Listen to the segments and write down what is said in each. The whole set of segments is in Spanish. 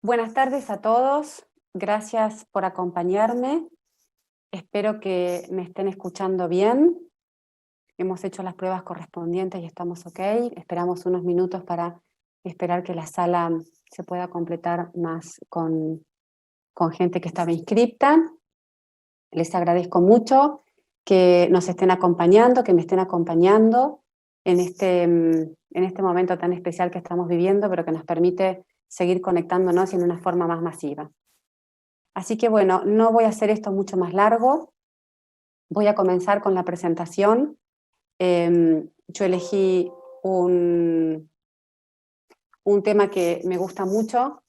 Buenas tardes a todos, gracias por acompañarme. Espero que me estén escuchando bien. Hemos hecho las pruebas correspondientes y estamos ok. Esperamos unos minutos para esperar que la sala se pueda completar más con gente que estaba inscripta. Les agradezco mucho que nos estén acompañando, que me estén acompañando en este momento tan especial que estamos viviendo, pero que nos permite seguir conectándonos en una forma más masiva. Así que bueno, no voy a hacer esto mucho más largo, voy a comenzar con la presentación. Yo elegí un tema que me gusta mucho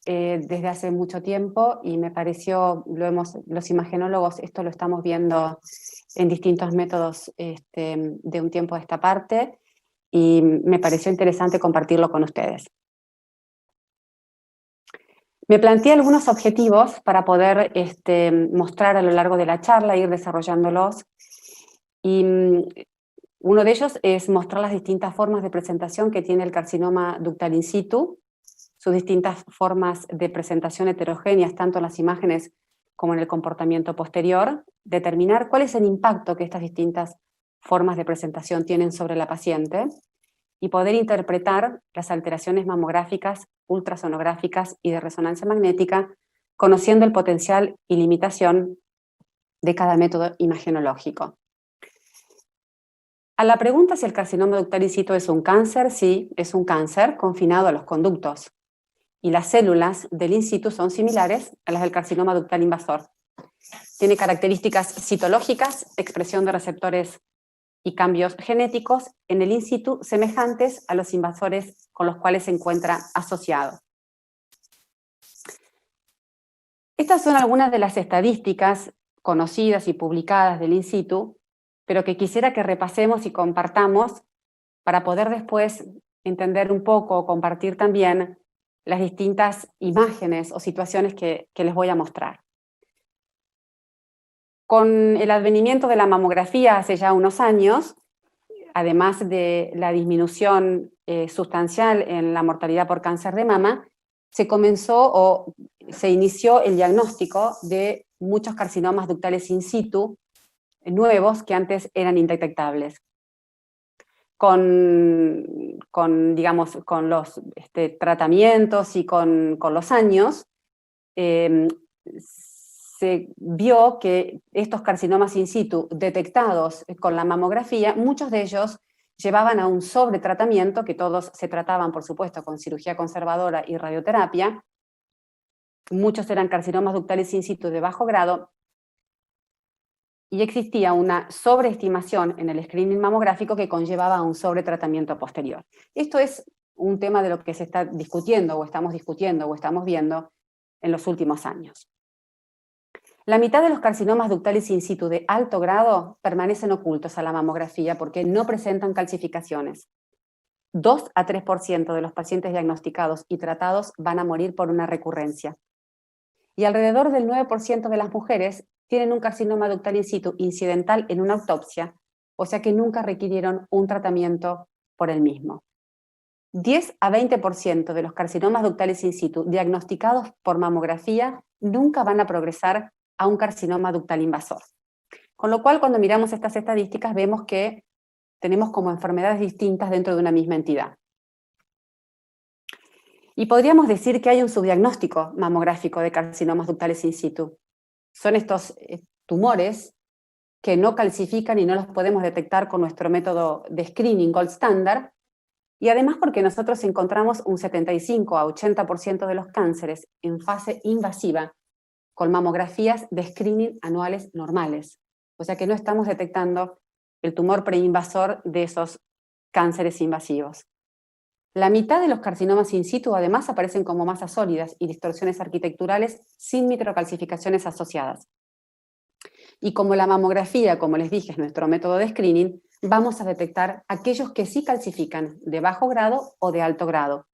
desde hace mucho tiempo y me pareció, los imagenólogos esto lo estamos viendo en distintos métodos de un tiempo a esta parte y me pareció interesante compartirlo con ustedes. Me planteé algunos objetivos para poder mostrar a lo largo de la charla, ir desarrollándolos. Y uno de ellos es mostrar las distintas formas de presentación que tiene el carcinoma ductal in situ, sus distintas formas de presentación heterogéneas, tanto en las imágenes como en el comportamiento posterior, determinar cuál es el impacto que estas distintas formas de presentación tienen sobre la paciente, y poder interpretar las alteraciones mamográficas, ultrasonográficas y de resonancia magnética, conociendo el potencial y limitación de cada método imagenológico. A la pregunta si el carcinoma ductal in situ es un cáncer, sí, es un cáncer confinado a los conductos, y las células del in situ son similares a las del carcinoma ductal invasor. Tiene características citológicas, expresión de receptores y cambios genéticos en el in situ semejantes a los invasores con los cuales se encuentra asociado. Estas son algunas de las estadísticas conocidas y publicadas del in situ, pero que quisiera que repasemos y compartamos para poder después entender un poco o compartir también las distintas imágenes o situaciones que les voy a mostrar. Con el advenimiento de la mamografía hace ya unos años, además de la disminución sustancial en la mortalidad por cáncer de mama, se inició el diagnóstico de muchos carcinomas ductales in situ nuevos que antes eran indetectables. Con los tratamientos y con los años, se vio que estos carcinomas in situ detectados con la mamografía, muchos de ellos llevaban a un sobretratamiento, que todos se trataban, por supuesto, con cirugía conservadora y radioterapia. Muchos eran carcinomas ductales in situ de bajo grado, y existía una sobreestimación en el screening mamográfico que conllevaba a un sobretratamiento posterior. Esto es un tema de lo que se está discutiendo o estamos viendo en los últimos años. La mitad de los carcinomas ductales in situ de alto grado permanecen ocultos a la mamografía porque no presentan calcificaciones. 2 a 3% de los pacientes diagnosticados y tratados van a morir por una recurrencia. Y alrededor del 9% de las mujeres tienen un carcinoma ductal in situ incidental en una autopsia, o sea que nunca requirieron un tratamiento por el mismo. 10 a 20% de los carcinomas ductales in situ diagnosticados por mamografía nunca van a progresar a un carcinoma ductal invasor. Con lo cual, cuando miramos estas estadísticas, vemos que tenemos como enfermedades distintas dentro de una misma entidad. Y podríamos decir que hay un subdiagnóstico mamográfico de carcinomas ductales in situ. Son estos tumores que no calcifican y no los podemos detectar con nuestro método de screening gold standard, y además porque nosotros encontramos un 75 a 80% de los cánceres en fase invasiva con mamografías de screening anuales normales. O sea que no estamos detectando el tumor preinvasor de esos cánceres invasivos. La mitad de los carcinomas in situ además aparecen como masas sólidas y distorsiones arquitecturales sin microcalcificaciones asociadas. Y como la mamografía, como les dije, es nuestro método de screening, vamos a detectar aquellos que sí calcifican de bajo grado o de alto grado.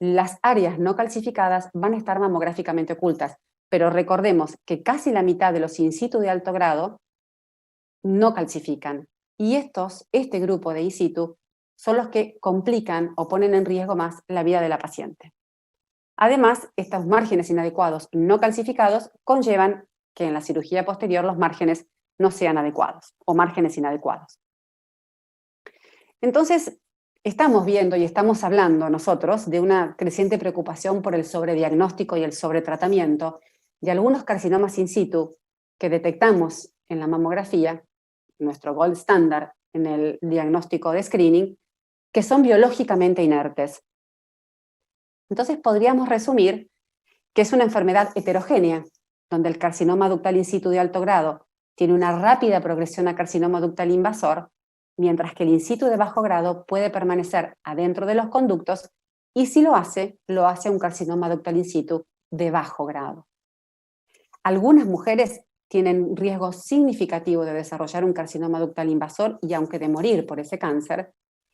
Las áreas no calcificadas van a estar mamográficamente ocultas, pero recordemos que casi la mitad de los in situ de alto grado no calcifican. Y este grupo de in situ son los que complican o ponen en riesgo más la vida de la paciente. Además, estos márgenes inadecuados no calcificados conllevan que en la cirugía posterior los márgenes no sean adecuados o márgenes inadecuados. Entonces, estamos viendo y estamos hablando nosotros de una creciente preocupación por el sobrediagnóstico y el sobretratamiento de algunos carcinomas in situ que detectamos en la mamografía, nuestro gold standard en el diagnóstico de screening, que son biológicamente inertes. Entonces podríamos resumir que es una enfermedad heterogénea, donde el carcinoma ductal in situ de alto grado tiene una rápida progresión a carcinoma ductal invasor, mientras que el in situ de bajo grado puede permanecer adentro de los conductos y si lo hace un carcinoma ductal in situ de bajo grado. Algunas mujeres tienen riesgo significativo de desarrollar un carcinoma ductal invasor y aunque de morir por ese cáncer,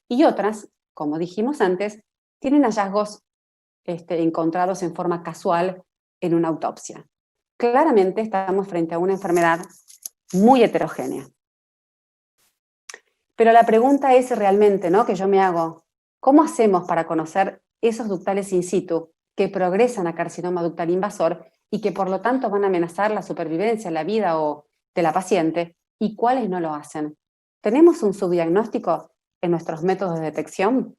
y otras, como dijimos antes, tienen hallazgos encontrados en forma casual en una autopsia. Claramente estamos frente a una enfermedad muy heterogénea. Pero la pregunta es realmente, ¿no?, que yo me hago, ¿cómo hacemos para conocer esos ductales in situ que progresan a carcinoma ductal invasor y que por lo tanto van a amenazar la supervivencia, la vida de la paciente, y cuáles no lo hacen? ¿Tenemos un subdiagnóstico en nuestros métodos de detección?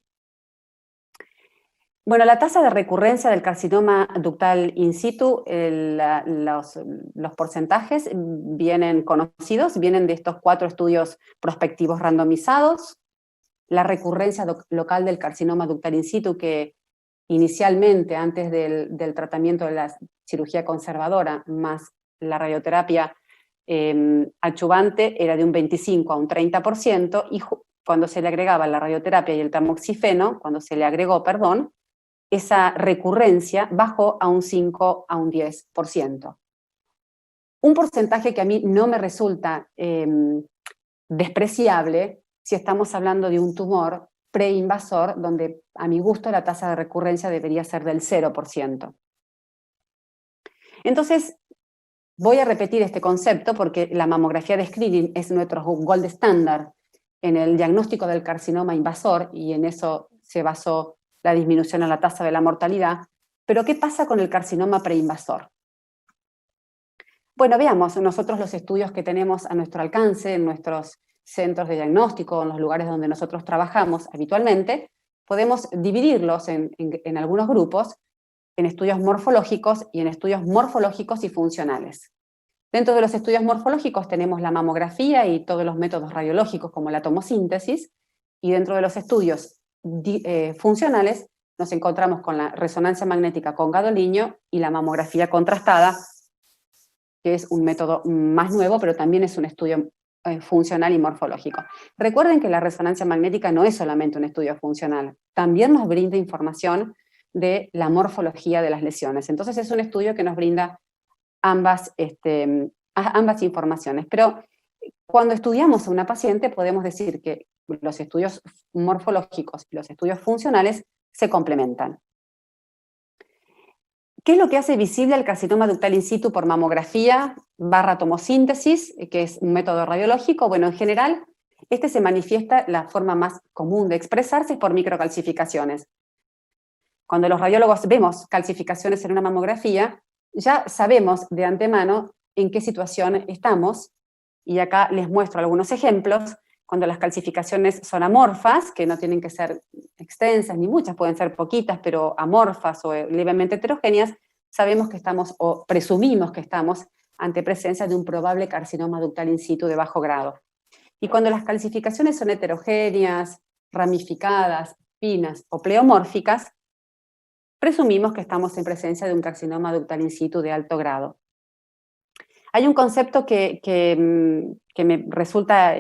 Bueno, la tasa de recurrencia del carcinoma ductal in situ, los porcentajes vienen conocidos, vienen de estos 4 estudios prospectivos randomizados. La recurrencia local del carcinoma ductal in situ, que inicialmente, antes del tratamiento de la cirugía conservadora más la radioterapia adyuvante, era de un 25 a un 30%, y cuando se le agregaba la radioterapia y el tamoxifeno, esa recurrencia bajó a un 5 a un 10%. Un porcentaje que a mí no me resulta despreciable si estamos hablando de un tumor preinvasor, donde a mi gusto la tasa de recurrencia debería ser del 0%. Entonces, voy a repetir este concepto porque la mamografía de screening es nuestro gold standard en el diagnóstico del carcinoma invasor y en eso se basó la disminución en la tasa de la mortalidad. Pero ¿qué pasa con el carcinoma preinvasor? Bueno, veamos nosotros los estudios que tenemos a nuestro alcance en nuestros centros de diagnóstico, en los lugares donde nosotros trabajamos habitualmente. Podemos dividirlos en algunos grupos, en estudios morfológicos y en estudios morfológicos y funcionales. Dentro de los estudios morfológicos tenemos la mamografía y todos los métodos radiológicos como la tomosíntesis, y dentro de los estudios funcionales nos encontramos con la resonancia magnética con gadolínio y la mamografía contrastada, que es un método más nuevo, pero también es un estudio funcional y morfológico. Recuerden que la resonancia magnética no es solamente un estudio funcional, también nos brinda información de la morfología de las lesiones. Entonces es un estudio que nos brinda ambas informaciones. Pero cuando estudiamos a una paciente podemos decir que los estudios morfológicos y los estudios funcionales se complementan. ¿Qué es lo que hace visible el carcinoma ductal in situ por mamografía / tomosíntesis, que es un método radiológico? Bueno, en general, se manifiesta, la forma más común de expresarse es por microcalcificaciones. Cuando los radiólogos vemos calcificaciones en una mamografía, ya sabemos de antemano en qué situación estamos, y acá les muestro algunos ejemplos. Cuando las calcificaciones son amorfas, que no tienen que ser extensas ni muchas, pueden ser poquitas, pero amorfas o levemente heterogéneas, sabemos que estamos, o presumimos que estamos, ante presencia de un probable carcinoma ductal in situ de bajo grado. Y cuando las calcificaciones son heterogéneas, ramificadas, finas o pleomórficas, presumimos que estamos en presencia de un carcinoma ductal in situ de alto grado. Hay un concepto que me resulta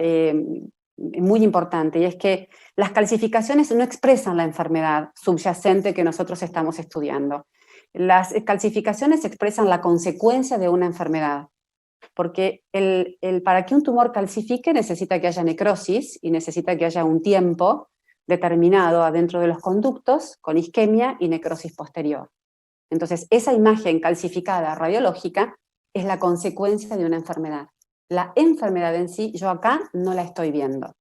muy importante, y es que las calcificaciones no expresan la enfermedad subyacente que nosotros estamos estudiando. Las calcificaciones expresan la consecuencia de una enfermedad, porque para que un tumor calcifique necesita que haya necrosis y necesita que haya un tiempo determinado adentro de los conductos con isquemia y necrosis posterior. Entonces, esa imagen calcificada radiológica es la consecuencia de una enfermedad. La enfermedad en sí, yo acá no la estoy viendo.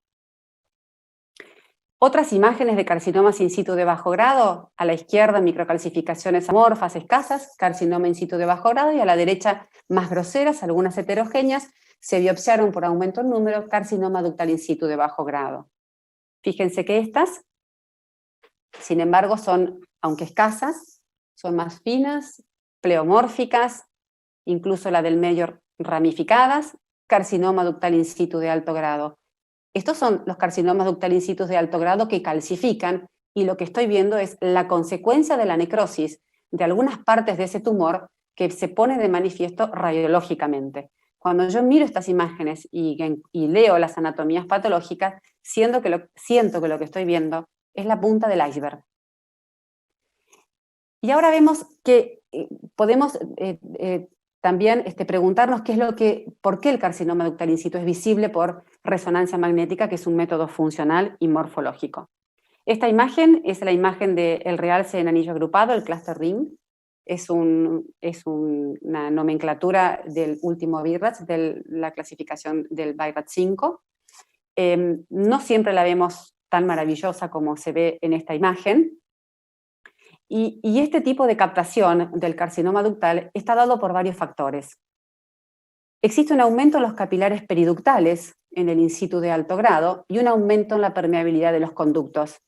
Otras imágenes de carcinomas in situ de bajo grado, a la izquierda microcalcificaciones amorfas escasas, carcinoma in situ de bajo grado, y a la derecha más groseras, algunas heterogéneas, se biopsiaron por aumento en número, carcinoma ductal in situ de bajo grado. Fíjense que estas, sin embargo, son, aunque escasas, son más finas, pleomórficas, incluso la del medio ramificadas, carcinoma ductal in situ de alto grado. Estos son los carcinomas ductal in situ de alto grado que calcifican, y lo que estoy viendo es la consecuencia de la necrosis de algunas partes de ese tumor que se pone de manifiesto radiológicamente. Cuando yo miro estas imágenes y leo las anatomías patológicas, siento que lo que estoy viendo es la punta del iceberg. Y ahora vemos que podemos también preguntarnos por qué el carcinoma ductal in situ es visible por resonancia magnética, que es un método funcional y morfológico. Esta imagen es la imagen del realce en anillo agrupado, el cluster ring. Es una nomenclatura del último BIRATS, de la clasificación del BIRATS 5. No siempre la vemos tan maravillosa como se ve en esta imagen. Y este tipo de captación del carcinoma ductal está dado por varios factores. Existe un aumento en los capilares periductales en el in situ de alto grado y un aumento en la permeabilidad de los conductos.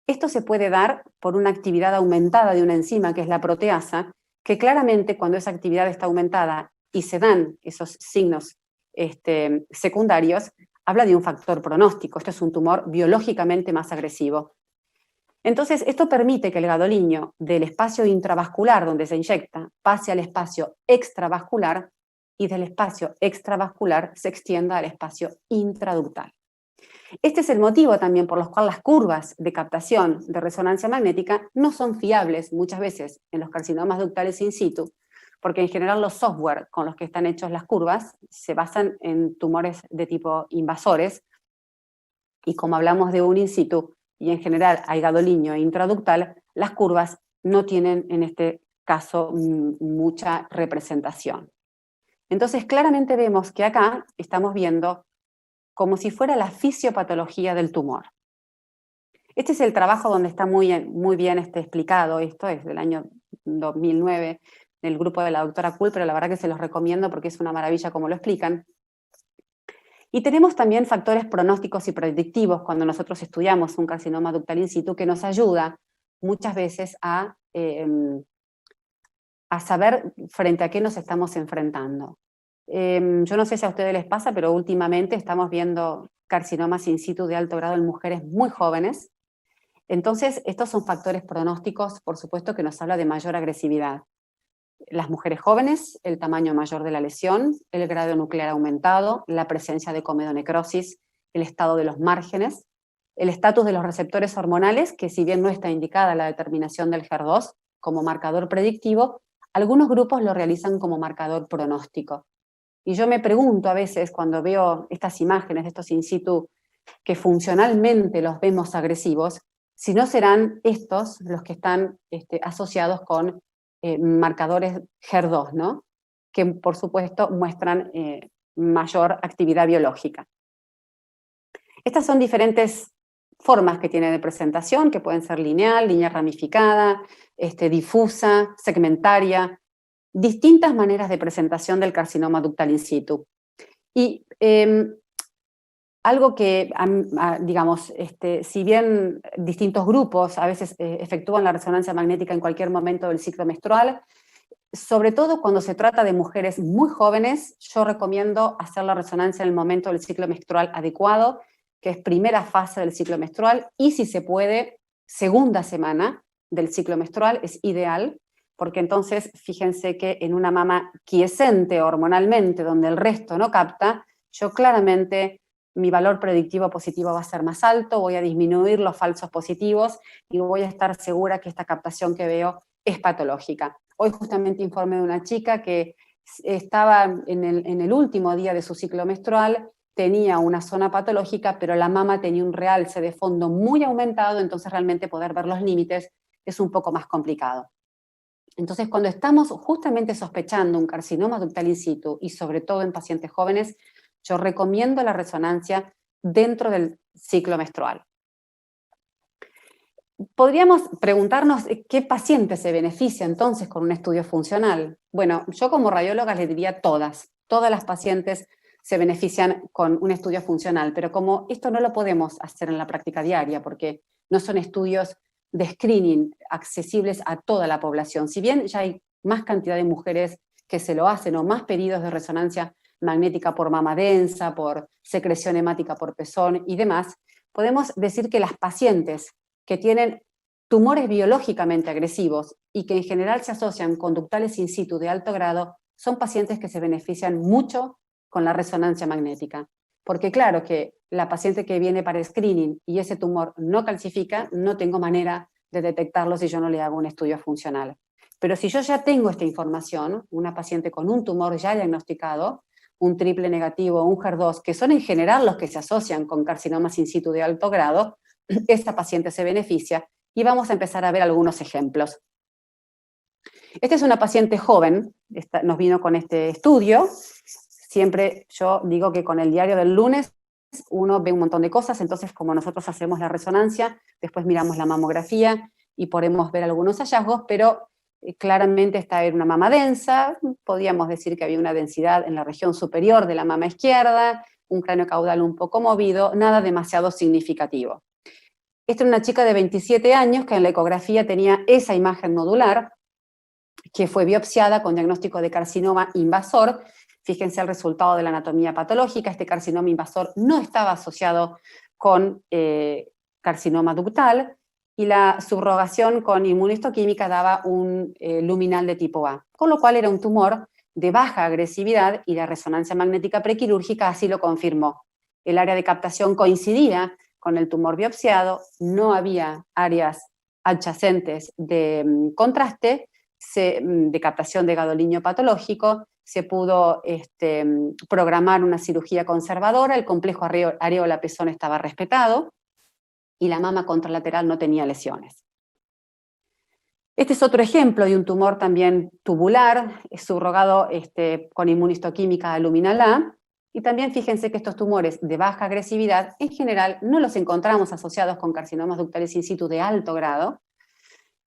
Esto se puede dar por una actividad aumentada de una enzima, que es la proteasa, que claramente cuando esa actividad está aumentada y se dan esos signos secundarios, habla de un factor pronóstico. Esto es un tumor biológicamente más agresivo. Entonces, esto permite que el gadoliño del espacio intravascular donde se inyecta pase al espacio extravascular, y del espacio extravascular se extienda al espacio intraductal. Este es el motivo también por el cual las curvas de captación de resonancia magnética no son fiables muchas veces en los carcinomas ductales in situ, porque en general los software con los que están hechos las curvas se basan en tumores de tipo invasores, y como hablamos de un in situ, y en general hay gadoliño intraductal, las curvas no tienen en este caso mucha representación. Entonces claramente vemos que acá estamos viendo como si fuera la fisiopatología del tumor. Este es el trabajo donde está muy bien explicado. Esto es del año 2009, del grupo de la doctora Kuhl, pero la verdad que se los recomiendo porque es una maravilla como lo explican. Y tenemos también factores pronósticos y predictivos cuando nosotros estudiamos un carcinoma ductal in situ, que nos ayuda muchas veces a saber frente a qué nos estamos enfrentando. Yo no sé si a ustedes les pasa, pero últimamente estamos viendo carcinomas in situ de alto grado en mujeres muy jóvenes. Entonces, estos son factores pronósticos, por supuesto, que nos habla de mayor agresividad. Las mujeres jóvenes, el tamaño mayor de la lesión, el grado nuclear aumentado, la presencia de comedonecrosis, el estado de los márgenes, el estatus de los receptores hormonales, que si bien no está indicada la determinación del HER2 como marcador predictivo, algunos grupos lo realizan como marcador pronóstico. Y yo me pregunto a veces cuando veo estas imágenes de estos in situ que funcionalmente los vemos agresivos, si no serán estos los que están asociados con marcadores HER2, ¿no? Que por supuesto muestran mayor actividad biológica. Estas son diferentes formas que tiene de presentación, que pueden ser lineal, línea ramificada, difusa, segmentaria, distintas maneras de presentación del carcinoma ductal in situ. Y algo que, digamos, si bien distintos grupos a veces efectúan la resonancia magnética en cualquier momento del ciclo menstrual, sobre todo cuando se trata de mujeres muy jóvenes, yo recomiendo hacer la resonancia en el momento del ciclo menstrual adecuado, que es primera fase del ciclo menstrual, y si se puede, segunda semana del ciclo menstrual es ideal, porque entonces fíjense que en una mama quiescente hormonalmente, donde el resto no capta, yo claramente mi valor predictivo positivo va a ser más alto, voy a disminuir los falsos positivos y voy a estar segura que esta captación que veo es patológica. Hoy justamente informé de una chica que estaba en el último día de su ciclo menstrual, tenía una zona patológica, pero la mama tenía un realce de fondo muy aumentado, entonces realmente poder ver los límites es un poco más complicado. Entonces, cuando estamos justamente sospechando un carcinoma ductal in situ, y sobre todo en pacientes jóvenes, yo recomiendo la resonancia dentro del ciclo menstrual. Podríamos preguntarnos qué paciente se beneficia entonces con un estudio funcional. Bueno, yo como radióloga les diría todas las pacientes se benefician con un estudio funcional, pero como esto no lo podemos hacer en la práctica diaria, porque no son estudios de screening accesibles a toda la población, si bien ya hay más cantidad de mujeres que se lo hacen o más pedidos de resonancia magnética por mama densa, por secreción hemática por pezón y demás, podemos decir que las pacientes que tienen tumores biológicamente agresivos y que en general se asocian conductales in situ de alto grado, son pacientes que se benefician mucho con la resonancia magnética. Porque claro que la paciente que viene para screening y ese tumor no calcifica, no tengo manera de detectarlo si yo no le hago un estudio funcional. Pero si yo ya tengo esta información, una paciente con un tumor ya diagnosticado, un triple negativo, un HER2, que son en general los que se asocian con carcinomas in situ de alto grado, esta paciente se beneficia y vamos a empezar a ver algunos ejemplos. Esta es una paciente joven, nos vino con este estudio. Siempre yo digo que con el diario del lunes uno ve un montón de cosas, entonces como nosotros hacemos la resonancia, después miramos la mamografía y podemos ver algunos hallazgos, pero claramente esta era una mama densa, podríamos decir que había una densidad en la región superior de la mama izquierda, un cráneo caudal un poco movido, nada demasiado significativo. Esta es una chica de 27 años que en la ecografía tenía esa imagen nodular, que fue biopsiada con diagnóstico de carcinoma invasor. Fíjense el resultado de la anatomía patológica. Este carcinoma invasor no estaba asociado con carcinoma ductal y la subrogación con inmunohistoquímica daba un luminal de tipo A, con lo cual era un tumor de baja agresividad y la resonancia magnética prequirúrgica así lo confirmó. El área de captación coincidía con el tumor biopsiado, no había áreas adyacentes de contraste, de captación de gadoliño patológico, se pudo programar una cirugía conservadora, el complejo areola-pezón estaba respetado y la mama contralateral no tenía lesiones. Este es otro ejemplo de un tumor también tubular, subrogado con inmunohistoquímica luminal A, y también fíjense que estos tumores de baja agresividad, en general, no los encontramos asociados con carcinomas ductales in situ de alto grado.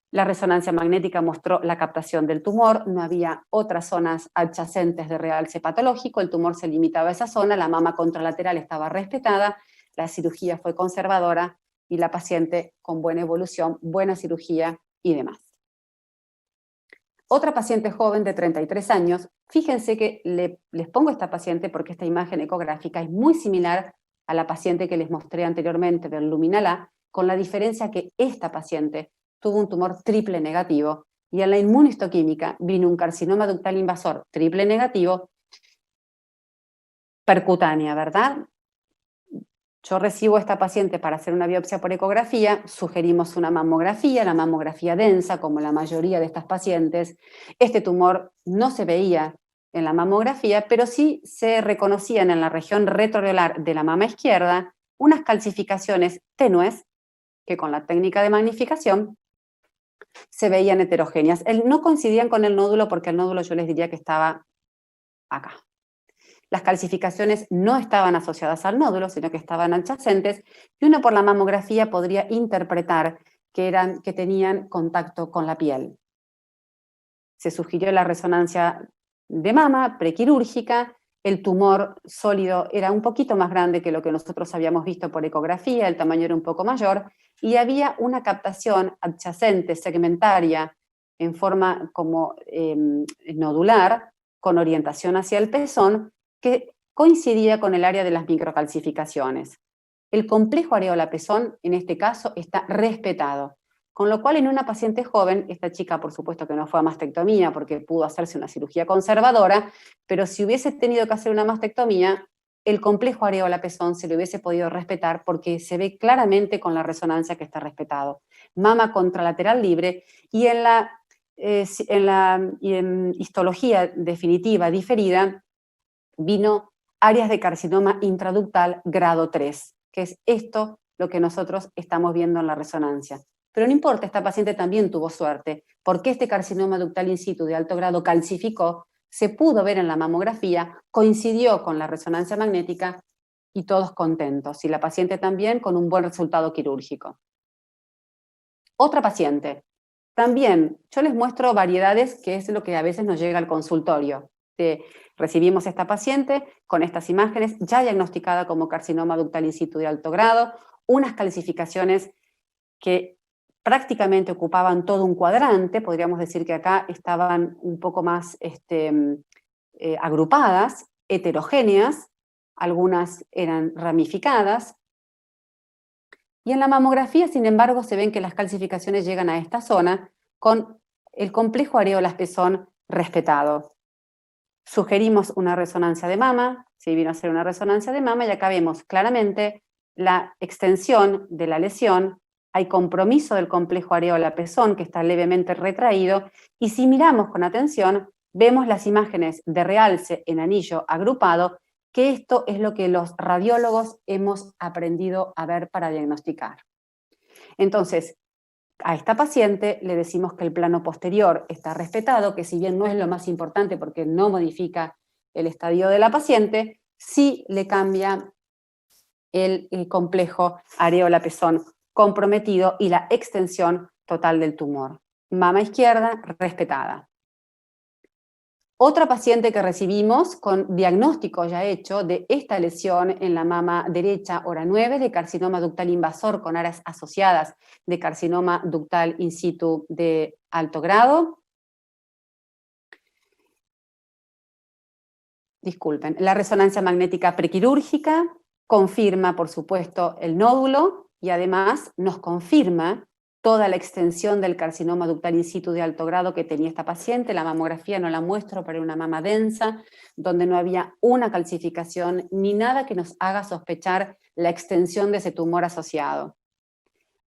La resonancia magnética mostró la captación del tumor, no había otras zonas adyacentes de realce patológico, el tumor se limitaba a esa zona, la mama contralateral estaba respetada, la cirugía fue conservadora y la paciente con buena evolución, buena cirugía y demás. Otra paciente joven de 33 años, fíjense que les pongo esta paciente porque esta imagen ecográfica es muy similar a la paciente que les mostré anteriormente del luminal A, con la diferencia que esta paciente tuvo un tumor triple negativo y en la inmunohistoquímica vino un carcinoma ductal invasor triple negativo percutánea, ¿verdad? Yo recibo a esta paciente para hacer una biopsia por ecografía, sugerimos una mamografía, la mamografía densa, como la mayoría de estas pacientes. Este tumor no se veía en la mamografía, pero sí se reconocían en la región retroareolar de la mama izquierda unas calcificaciones tenues que con la técnica de magnificación se veían heterogéneas. No coincidían con el nódulo porque el nódulo yo les diría que estaba acá. Las calcificaciones no estaban asociadas al nódulo, sino que estaban adyacentes, y uno por la mamografía podría interpretar que tenían contacto con la piel. Se sugirió la resonancia de mama prequirúrgica, el tumor sólido era un poquito más grande que lo que nosotros habíamos visto por ecografía, el tamaño era un poco mayor, y había una captación adyacente, segmentaria, en forma como nodular, con orientación hacia el pezón, que coincidía con el área de las microcalcificaciones. El complejo areola-pezón, en este caso, está respetado, con lo cual en una paciente joven, esta chica por supuesto que no fue a mastectomía porque pudo hacerse una cirugía conservadora, pero si hubiese tenido que hacer una mastectomía, el complejo areola-pezón se le hubiese podido respetar porque se ve claramente con la resonancia que está respetado. Mama contralateral libre y en histología definitiva diferida vino áreas de carcinoma intraductal grado 3, que es esto lo que nosotros estamos viendo en la resonancia. Pero no importa, esta paciente también tuvo suerte, porque este carcinoma ductal in situ de alto grado calcificó, se pudo ver en la mamografía, coincidió con la resonancia magnética y todos contentos, y la paciente también con un buen resultado quirúrgico. Otra paciente. También yo les muestro variedades, que es lo que a veces nos llega al consultorio. Recibimos esta paciente con estas imágenes, ya diagnosticada como carcinoma ductal in situ de alto grado, unas calcificaciones que prácticamente ocupaban todo un cuadrante, podríamos decir que acá estaban un poco más agrupadas, heterogéneas, algunas eran ramificadas, y en la mamografía, sin embargo, se ven que las calcificaciones llegan a esta zona con el complejo areolas-pezón respetado. Sugerimos una resonancia de mama, se vino a hacer una resonancia de mama y acá vemos claramente la extensión de la lesión, hay compromiso del complejo areola-pezón que está levemente retraído y si miramos con atención vemos las imágenes de realce en anillo agrupado, que esto es lo que los radiólogos hemos aprendido a ver para diagnosticar. Entonces, a esta paciente le decimos que el plano posterior está respetado, que si bien no es lo más importante porque no modifica el estadio de la paciente, sí le cambia el complejo areola-pezón comprometido y la extensión total del tumor. Mama izquierda respetada. Otra paciente que recibimos con diagnóstico ya hecho de esta lesión en la mama derecha, hora 9, de carcinoma ductal invasor con áreas asociadas de carcinoma ductal in situ de alto grado. Disculpen, la resonancia magnética prequirúrgica confirma, por supuesto, el nódulo y además nos confirma toda la extensión del carcinoma ductal in situ de alto grado que tenía esta paciente. La mamografía no la muestro, pero era una mama densa, donde no había una calcificación ni nada que nos haga sospechar la extensión de ese tumor asociado.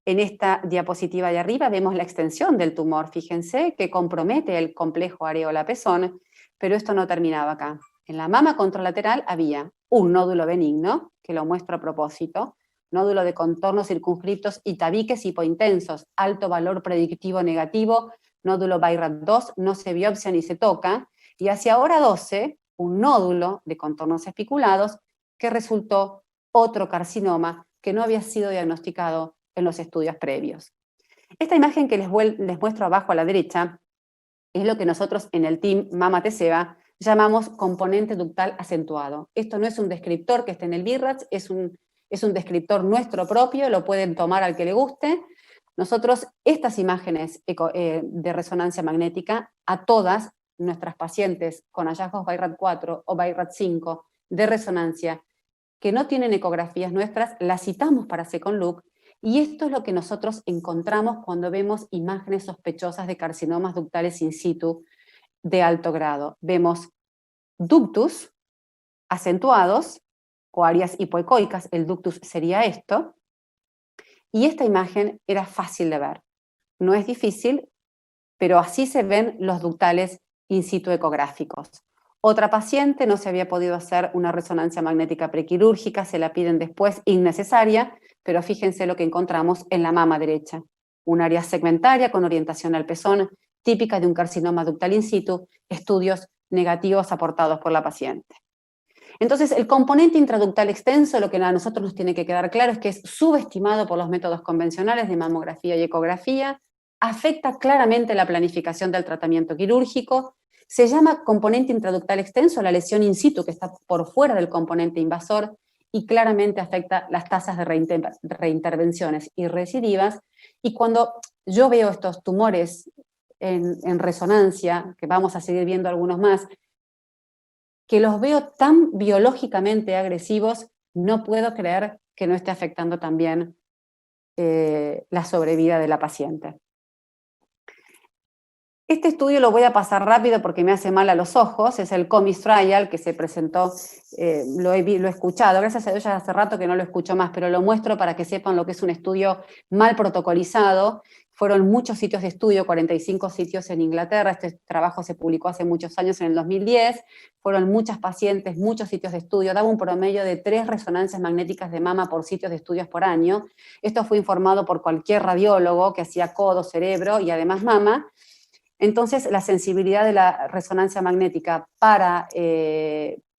En esta diapositiva de arriba vemos la extensión del tumor, fíjense, que compromete el complejo areola-pezón, pero esto no terminaba acá. En la mama contralateral había un nódulo benigno, que lo muestro a propósito, nódulo de contornos circunscriptos y tabiques hipointensos, alto valor predictivo negativo, nódulo BI-RAT2, no se biopsia ni se toca, y hacia hora 12, un nódulo de contornos espiculados que resultó otro carcinoma que no había sido diagnosticado en los estudios previos. Esta imagen que les muestro abajo a la derecha es lo que nosotros en el team Mama Teseba llamamos componente ductal acentuado. Esto no es un descriptor que esté en el BI-RADS, es un descriptor nuestro propio, lo pueden tomar al que le guste. Nosotros estas imágenes de resonancia magnética a todas nuestras pacientes con hallazgos BI-RAD4 o BI-RAD5 de resonancia que no tienen ecografías nuestras, las citamos para Second Look, y esto es lo que nosotros encontramos cuando vemos imágenes sospechosas de carcinomas ductales in situ de alto grado. Vemos ductus acentuados o áreas hipoecoicas, el ductus sería esto, y esta imagen era fácil de ver. No es difícil, pero así se ven los ductales in situ ecográficos. Otra paciente no se había podido hacer una resonancia magnética prequirúrgica, se la piden después, innecesaria, pero fíjense lo que encontramos en la mama derecha. Un área segmentaria con orientación al pezón, típica de un carcinoma ductal in situ, estudios negativos aportados por la paciente. Entonces, el componente intraductal extenso, lo que a nosotros nos tiene que quedar claro es que es subestimado por los métodos convencionales de mamografía y ecografía, afecta claramente la planificación del tratamiento quirúrgico, se llama componente intraductal extenso la lesión in situ que está por fuera del componente invasor y claramente afecta las tasas de reintervenciones y recidivas. Y cuando yo veo estos tumores en resonancia, que vamos a seguir viendo algunos más, que los veo tan biológicamente agresivos, no puedo creer que no esté afectando también la sobrevida de la paciente. Este estudio lo voy a pasar rápido porque me hace mal a los ojos, es el COMIS Trial que se presentó, lo he escuchado, gracias a Dios ya hace rato que no lo escucho más, pero lo muestro para que sepan lo que es un estudio mal protocolizado. Fueron muchos sitios de estudio, 45 sitios en Inglaterra, este trabajo se publicó hace muchos años, en el 2010, fueron muchas pacientes, muchos sitios de estudio, daba un promedio de 3 resonancias magnéticas de mama por sitios de estudios por año. Esto fue informado por cualquier radiólogo que hacía codo, cerebro y además mama. Entonces, la sensibilidad de la resonancia magnética para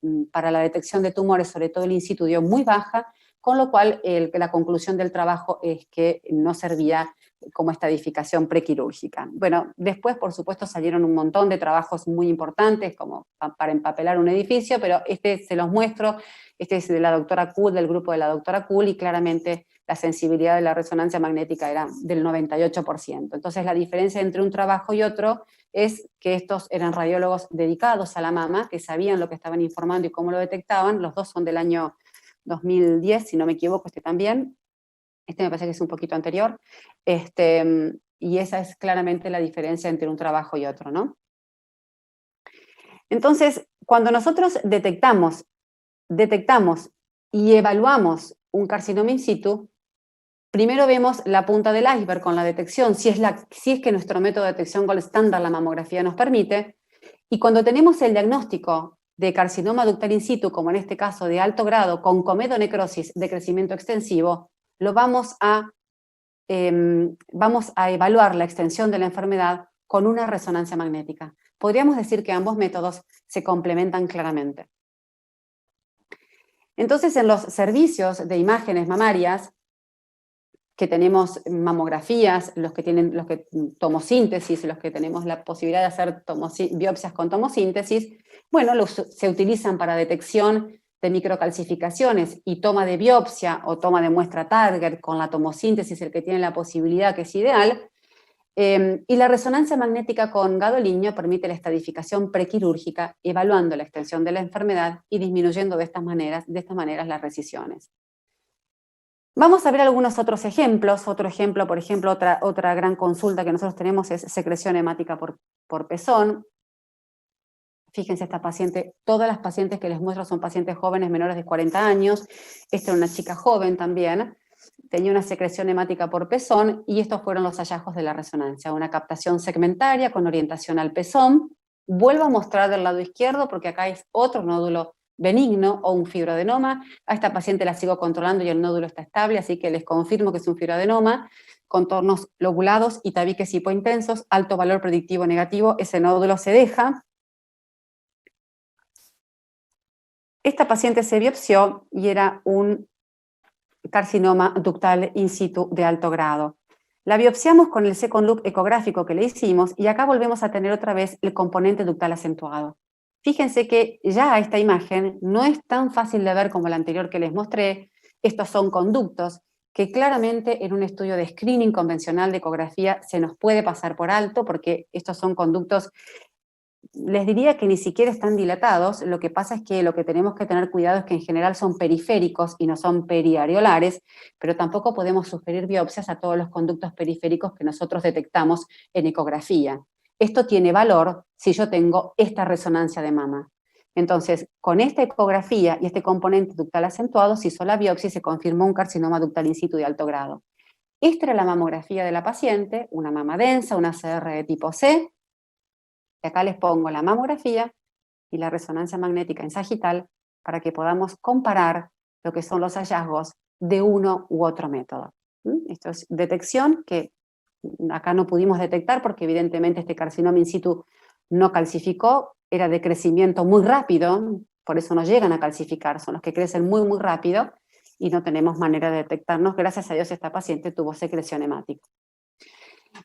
la detección de tumores, sobre todo el in situ, dio muy baja, con lo cual la conclusión del trabajo es que no servía como estadificación prequirúrgica. Bueno, después, por supuesto, salieron un montón de trabajos muy importantes, como para empapelar un edificio, pero este se los muestro, este es de la doctora Kuhl, del grupo de la doctora Kuhl, y claramente la sensibilidad de la resonancia magnética era del 98%. Entonces, la diferencia entre un trabajo y otro es que estos eran radiólogos dedicados a la mama, que sabían lo que estaban informando y cómo lo detectaban. Los dos son del año 2010, si no me equivoco, este también. Este me parece que es un poquito anterior. Y esa es claramente la diferencia entre un trabajo y otro, ¿no? Entonces, cuando nosotros detectamos y evaluamos un carcinoma in situ, primero vemos la punta del iceberg con la detección, si es que nuestro método de detección gold standard, la mamografía, nos permite, y cuando tenemos el diagnóstico de carcinoma ductal in situ, como en este caso de alto grado, con comedonecrosis de crecimiento extensivo, vamos a evaluar la extensión de la enfermedad con una resonancia magnética. Podríamos decir que ambos métodos se complementan claramente. Entonces, en los servicios de imágenes mamarias, que tenemos mamografías, los que tomosíntesis, los que tenemos la posibilidad de hacer biopsias con tomosíntesis, bueno, se utilizan para detección de microcalcificaciones y toma de biopsia o toma de muestra target con la tomosíntesis, el que tiene la posibilidad, que es ideal. Y la resonancia magnética con gadolínio permite la estadificación prequirúrgica, evaluando la extensión de la enfermedad y disminuyendo de estas maneras las recisiones. Vamos a ver algunos otros ejemplos. Otro ejemplo, por ejemplo, otra gran consulta que nosotros tenemos es secreción hemática por pezón. Fíjense esta paciente, todas las pacientes que les muestro son pacientes jóvenes menores de 40 años. Esta era una chica joven también. Tenía una secreción hemática por pezón y estos fueron los hallazgos de la resonancia. Una captación segmentaria con orientación al pezón. Vuelvo a mostrar del lado izquierdo porque acá es otro nódulo benigno o un fibroadenoma. A esta paciente la sigo controlando y el nódulo está estable, así que les confirmo que es un fibroadenoma, contornos lobulados y tabiques hipointensos, alto valor predictivo negativo, ese nódulo se deja. Esta paciente se biopsió y era un carcinoma ductal in situ de alto grado. La biopsiamos con el second loop ecográfico que le hicimos y acá volvemos a tener otra vez el componente ductal acentuado. Fíjense que ya esta imagen no es tan fácil de ver como la anterior que les mostré. Estos son conductos que claramente en un estudio de screening convencional de ecografía se nos puede pasar por alto porque estos son conductos, les diría que ni siquiera están dilatados. Lo que pasa es que lo que tenemos que tener cuidado es que en general son periféricos y no son periareolares, pero tampoco podemos sugerir biopsias a todos los conductos periféricos que nosotros detectamos en ecografía. Esto tiene valor si yo tengo esta resonancia de mama. Entonces, con esta ecografía y este componente ductal acentuado, se hizo la biopsia y se confirmó un carcinoma ductal in situ de alto grado. Esta era la mamografía de la paciente, una mama densa, una CR de tipo C. Y acá les pongo la mamografía y la resonancia magnética en sagital para que podamos comparar lo que son los hallazgos de uno u otro método. Esto es detección que acá no pudimos detectar porque evidentemente este carcinoma in situ no calcificó, era de crecimiento muy rápido, por eso no llegan a calcificar, son los que crecen muy, muy rápido y no tenemos manera de detectarnos. Gracias a Dios esta paciente tuvo secreción hemática.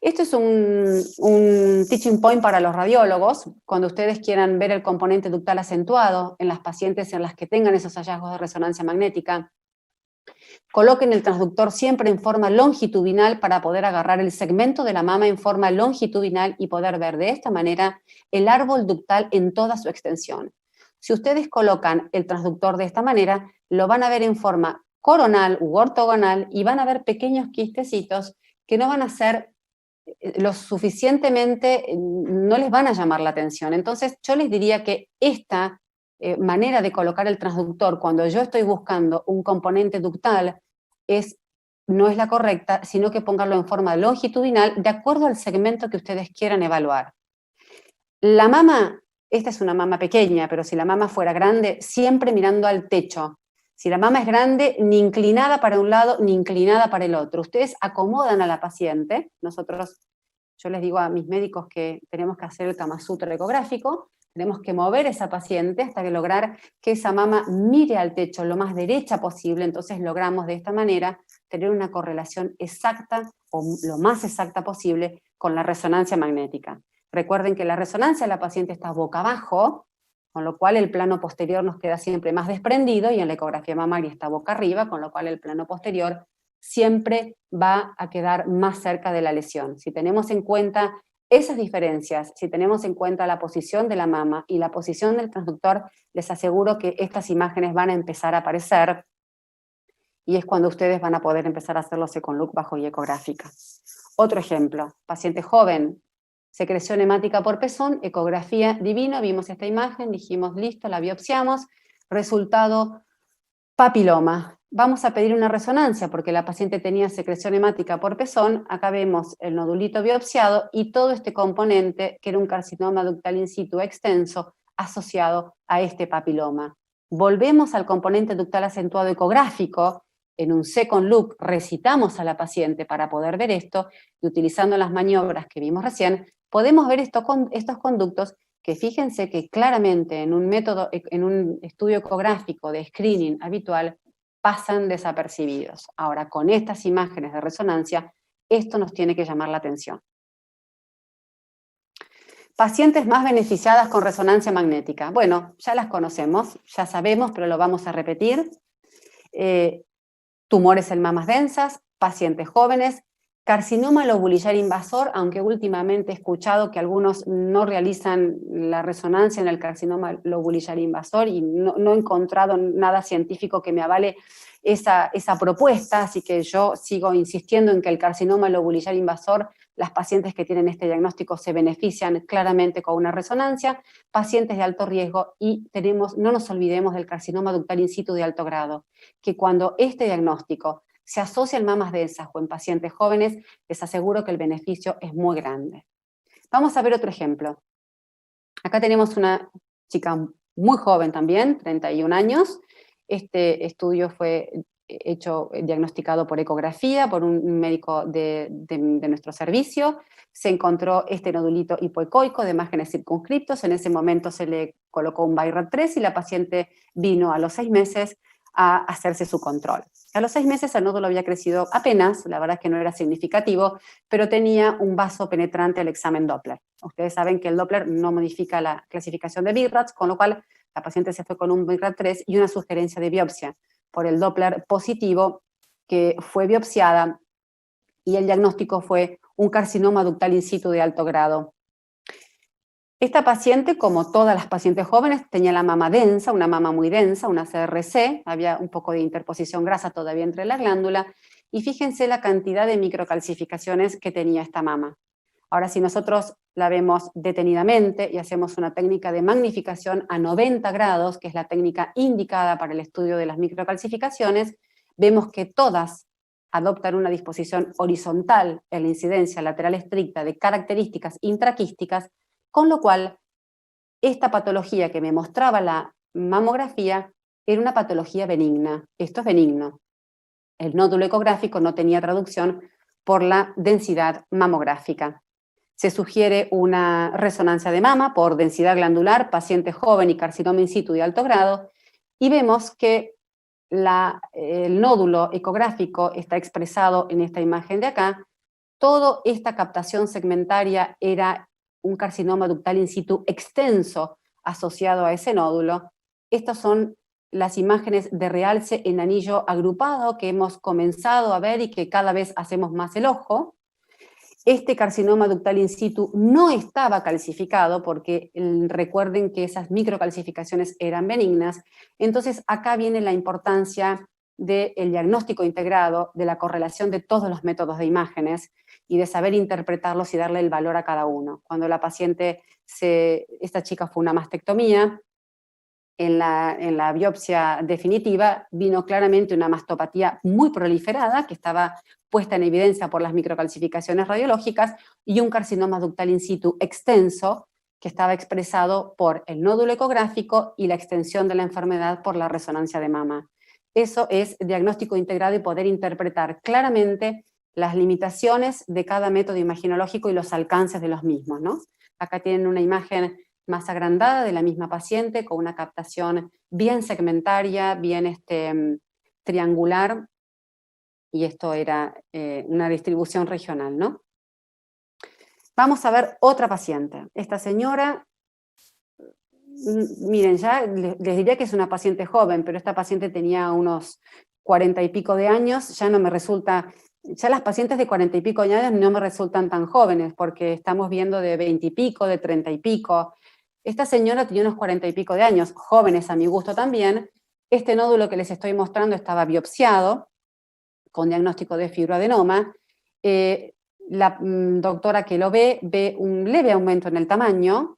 Esto es un teaching point para los radiólogos, cuando ustedes quieran ver el componente ductal acentuado en las pacientes en las que tengan esos hallazgos de resonancia magnética. Coloquen el transductor siempre en forma longitudinal para poder agarrar el segmento de la mama en forma longitudinal y poder ver de esta manera el árbol ductal en toda su extensión. Si ustedes colocan el transductor de esta manera, lo van a ver en forma coronal u ortogonal y van a ver pequeños quistecitos que no van a ser lo suficientemente, no les van a llamar la atención. Entonces yo les diría que esta manera de colocar el transductor cuando yo estoy buscando un componente ductal no es la correcta, sino que pónganlo en forma longitudinal de acuerdo al segmento que ustedes quieran evaluar. La mama, esta es una mama pequeña, pero si la mama fuera grande, siempre mirando al techo. Si la mama es grande, ni inclinada para un lado, ni inclinada para el otro. Ustedes acomodan a la paciente. Yo les digo a mis médicos que tenemos que hacer el Kama Sutra ecográfico. Tenemos que mover a esa paciente hasta que lograr que esa mama mire al techo lo más derecha posible, entonces logramos de esta manera tener una correlación exacta o lo más exacta posible con la resonancia magnética. Recuerden que la resonancia de la paciente está boca abajo, con lo cual el plano posterior nos queda siempre más desprendido, y en la ecografía mamaria está boca arriba, con lo cual el plano posterior siempre va a quedar más cerca de la lesión. Si tenemos en cuenta esas diferencias, si tenemos en cuenta la posición de la mama y la posición del transductor, les aseguro que estas imágenes van a empezar a aparecer, y es cuando ustedes van a poder empezar a hacer los second look bajo guía ecográfica. Otro ejemplo, paciente joven, secreción hemática por pezón, ecografía divino, vimos esta imagen, dijimos listo, la biopsiamos, resultado papiloma. Vamos a pedir una resonancia porque la paciente tenía secreción hemática por pezón, acá vemos el nodulito biopsiado y todo este componente que era un carcinoma ductal in situ extenso asociado a este papiloma. Volvemos al componente ductal acentuado ecográfico, en un second look recitamos a la paciente para poder ver esto, y utilizando las maniobras que vimos recién, podemos ver estos conductos que fíjense que claramente en un método, en un estudio ecográfico de screening habitual, pasan desapercibidos. Ahora, con estas imágenes de resonancia, esto nos tiene que llamar la atención. Pacientes más beneficiadas con resonancia magnética. Bueno, ya las conocemos, ya sabemos, pero lo vamos a repetir. Tumores en mamas densas, pacientes jóvenes, carcinoma lobulillar invasor, aunque últimamente he escuchado que algunos no realizan la resonancia en el carcinoma lobulillar invasor y no he encontrado nada científico que me avale esa propuesta, así que yo sigo insistiendo en que el carcinoma lobulillar invasor, las pacientes que tienen este diagnóstico se benefician claramente con una resonancia, pacientes de alto riesgo, y no nos olvidemos del carcinoma ductal in situ de alto grado, que cuando este diagnóstico se asocia en mamas densas o en pacientes jóvenes, les aseguro que el beneficio es muy grande. Vamos a ver otro ejemplo. Acá tenemos una chica muy joven también, 31 años. Este estudio fue diagnosticado por ecografía, por un médico de nuestro servicio. Se encontró este nodulito hipoecoico de márgenes circunscriptos. En ese momento se le colocó un BI-RAD3 y la paciente vino a los 6 meses a hacerse su control. A los 6 meses el nódulo había crecido apenas, la verdad es que no era significativo, pero tenía un vaso penetrante al examen Doppler. Ustedes saben que el Doppler no modifica la clasificación de BI-RADS, con lo cual la paciente se fue con un BI-RAD3 y una sugerencia de biopsia por el Doppler positivo, que fue biopsiada, y el diagnóstico fue un carcinoma ductal in situ de alto grado. Esta paciente, como todas las pacientes jóvenes, tenía la mama densa, una mama muy densa, una CRC, había un poco de interposición grasa todavía entre la glándula, y fíjense la cantidad de microcalcificaciones que tenía esta mama. Ahora, si nosotros la vemos detenidamente y hacemos una técnica de magnificación a 90 grados, que es la técnica indicada para el estudio de las microcalcificaciones, vemos que todas adoptan una disposición horizontal en la incidencia lateral estricta de características intraquísticas, con lo cual esta patología que me mostraba la mamografía era una patología benigna. Esto es benigno. El nódulo ecográfico no tenía traducción por la densidad mamográfica. Se sugiere una resonancia de mama por densidad glandular, paciente joven y carcinoma in situ de alto grado, y vemos que el nódulo ecográfico está expresado en esta imagen de acá. Toda esta captación segmentaria era un carcinoma ductal in situ extenso asociado a ese nódulo. Estas son las imágenes de realce en anillo agrupado que hemos comenzado a ver y que cada vez hacemos más el ojo. Este carcinoma ductal in situ no estaba calcificado porque recuerden que esas microcalcificaciones eran benignas. Entonces acá viene la importancia del diagnóstico integrado, de la correlación de todos los métodos de imágenes y de saber interpretarlos y darle el valor a cada uno. Cuando la paciente, esta chica fue una mastectomía, en la biopsia definitiva vino claramente una mastopatía muy proliferada que estaba puesta en evidencia por las microcalcificaciones radiológicas y un carcinoma ductal in situ extenso que estaba expresado por el nódulo ecográfico y la extensión de la enfermedad por la resonancia de mama. Eso es diagnóstico integrado y poder interpretar claramente las limitaciones de cada método imaginológico y los alcances de los mismos, ¿no? Acá tienen una imagen más agrandada de la misma paciente, con una captación bien segmentaria, bien triangular, y esto era una distribución regional, ¿no? Vamos a ver otra paciente. Esta señora, miren, ya les diría que es una paciente joven, pero esta paciente tenía unos 40 y pico de años, ya no me resulta, ya las pacientes de 40 y pico de años no me resultan tan jóvenes, porque estamos viendo de 20 y pico, de 30 y pico. Esta señora tenía unos 40 y pico de años, jóvenes a mi gusto también. Este nódulo que les estoy mostrando estaba biopsiado, con diagnóstico de fibroadenoma. La doctora que lo ve un leve aumento en el tamaño.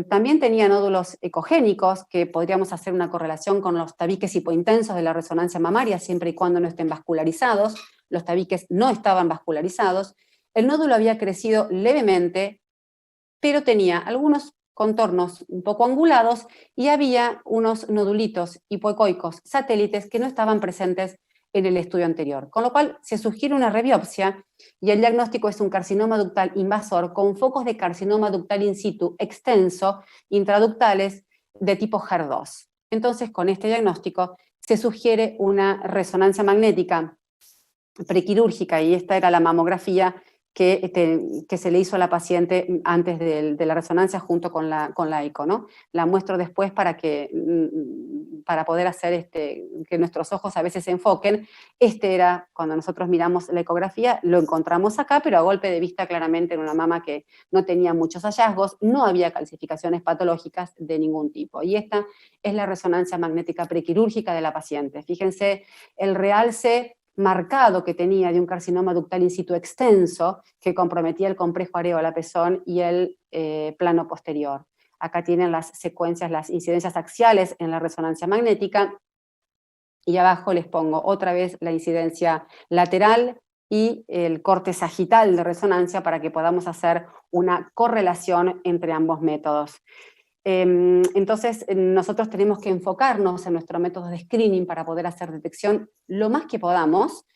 También tenía nódulos ecogénicos, que podríamos hacer una correlación con los tabiques hipointensos de la resonancia mamaria, siempre y cuando no estén vascularizados. Los tabiques no estaban vascularizados. El nódulo había crecido levemente, pero tenía algunos contornos un poco angulados y había unos nodulitos hipoecoicos satélites que no estaban presentes en el estudio anterior, con lo cual se sugiere una rebiopsia y el diagnóstico es un carcinoma ductal invasor con focos de carcinoma ductal in situ extenso, intraductales de tipo HER2. Entonces, con este diagnóstico se sugiere una resonancia magnética prequirúrgica, y esta era la mamografía que se le hizo a la paciente antes de la resonancia junto con la eco, ¿no? La muestro después para poder hacer que nuestros ojos a veces se enfoquen. Era, cuando nosotros miramos la ecografía, lo encontramos acá, pero a golpe de vista claramente en una mama que no tenía muchos hallazgos, no había calcificaciones patológicas de ningún tipo. Y esta es la resonancia magnética prequirúrgica de la paciente. Fíjense el realce marcado que tenía de un carcinoma ductal in situ extenso que comprometía el complejo areola-pezón y el plano posterior. Acá tienen las secuencias, las incidencias axiales en la resonancia magnética, y abajo les pongo otra vez la incidencia lateral y el corte sagital de resonancia para que podamos hacer una correlación entre ambos métodos. Entonces, nosotros tenemos que enfocarnos en nuestro método de screening para poder hacer detección lo más que podamos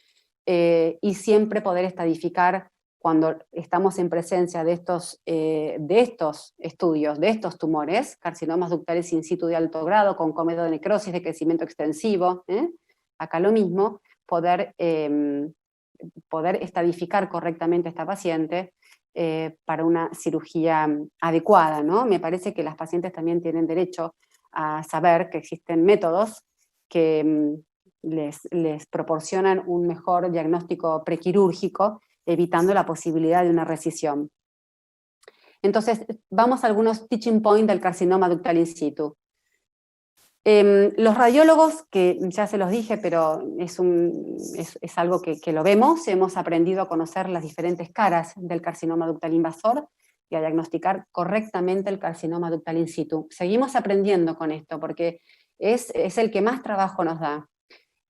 y siempre poder estadificar cuando estamos en presencia de estos estudios, de estos tumores, carcinomas ductales in situ de alto grado, con comedonecrosis de crecimiento extensivo, acá lo mismo, poder estadificar correctamente a esta paciente para una cirugía adecuada, ¿no? Me parece que las pacientes también tienen derecho a saber que existen métodos que les proporcionan un mejor diagnóstico prequirúrgico, evitando la posibilidad de una resecisión. Entonces, vamos a algunos teaching points del carcinoma ductal in situ. Los radiólogos, que ya se los dije, pero es algo que lo vemos, hemos aprendido a conocer las diferentes caras del carcinoma ductal invasor y a diagnosticar correctamente el carcinoma ductal in situ. Seguimos aprendiendo con esto porque es el que más trabajo nos da.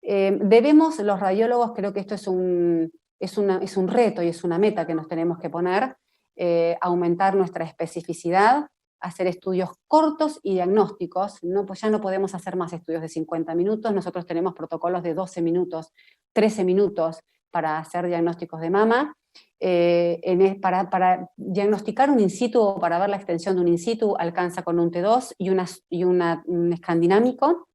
Debemos, los radiólogos, creo que esto es un reto y es una meta que nos tenemos que poner, aumentar nuestra especificidad, hacer estudios cortos y diagnósticos, pues ya no podemos hacer más estudios de 50 minutos, nosotros tenemos protocolos de 12 minutos, 13 minutos para hacer diagnósticos de mama. Para diagnosticar un in situ o para ver la extensión de un in situ alcanza con un T2 y un escandinámico.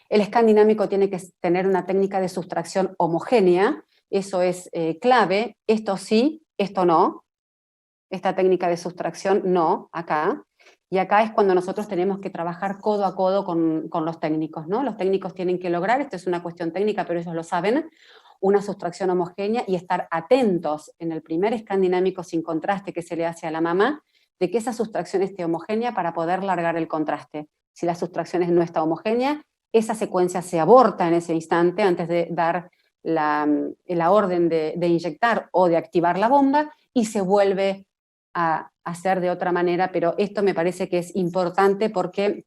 El escandinámico tiene que tener una técnica de sustracción homogénea, eso es clave, esto sí, esto no. Esta técnica de sustracción no, acá. Y acá es cuando nosotros tenemos que trabajar codo a codo con los técnicos, ¿no? Los técnicos tienen que lograr, esto es una cuestión técnica, pero ellos lo saben, una sustracción homogénea y estar atentos en el primer escandinámico sin contraste que se le hace a la mama, de que esa sustracción esté homogénea para poder largar el contraste. Si la sustracción no está homogénea, esa secuencia se aborta en ese instante antes de dar la orden de inyectar o de activar la bomba y se vuelve a hacer de otra manera, pero esto me parece que es importante porque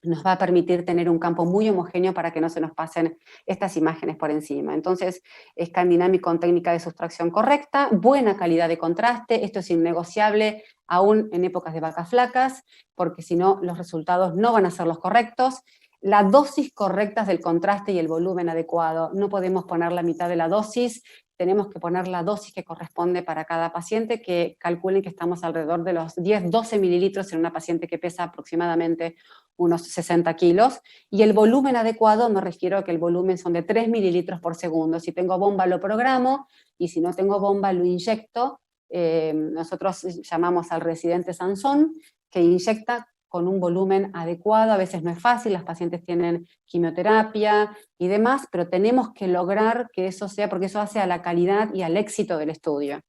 nos va a permitir tener un campo muy homogéneo para que no se nos pasen estas imágenes por encima. Entonces, escandinámico con técnica de sustracción correcta, buena calidad de contraste, esto es innegociable aún en épocas de vacas flacas, porque si no los resultados no van a ser los correctos. La dosis correcta del contraste y el volumen adecuado, no podemos poner la mitad de la dosis tenemos que poner la dosis que corresponde para cada paciente, que calculen que estamos alrededor de los 10-12 mililitros en una paciente que pesa aproximadamente unos 60 kilos, y el volumen adecuado me refiero a que el volumen son de 3 mililitros por segundo. Si tengo bomba lo programo, y si no tengo bomba lo inyecto. Nosotros llamamos al residente Sansón, que inyecta con un volumen adecuado. A veces no es fácil, las pacientes tienen quimioterapia y demás, pero tenemos que lograr que eso sea, porque eso hace a la calidad y al éxito del estudio.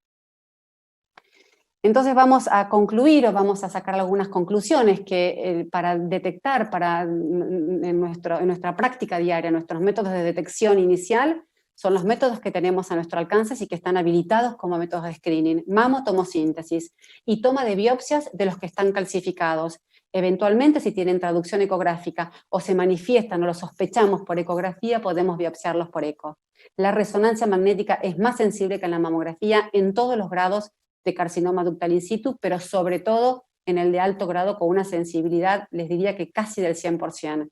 Entonces vamos a concluir, o vamos a sacar algunas conclusiones que para detectar, en nuestra práctica diaria, nuestros métodos de detección inicial, son los métodos que tenemos a nuestro alcance y que están habilitados como métodos de screening: tomosíntesis y toma de biopsias de los que están calcificados. Eventualmente, si tienen traducción ecográfica o se manifiestan o lo sospechamos por ecografía, podemos biopsiarlos por eco. La resonancia magnética es más sensible que la mamografía en todos los grados de carcinoma ductal in situ, pero sobre todo en el de alto grado, con una sensibilidad, les diría que casi del 100%.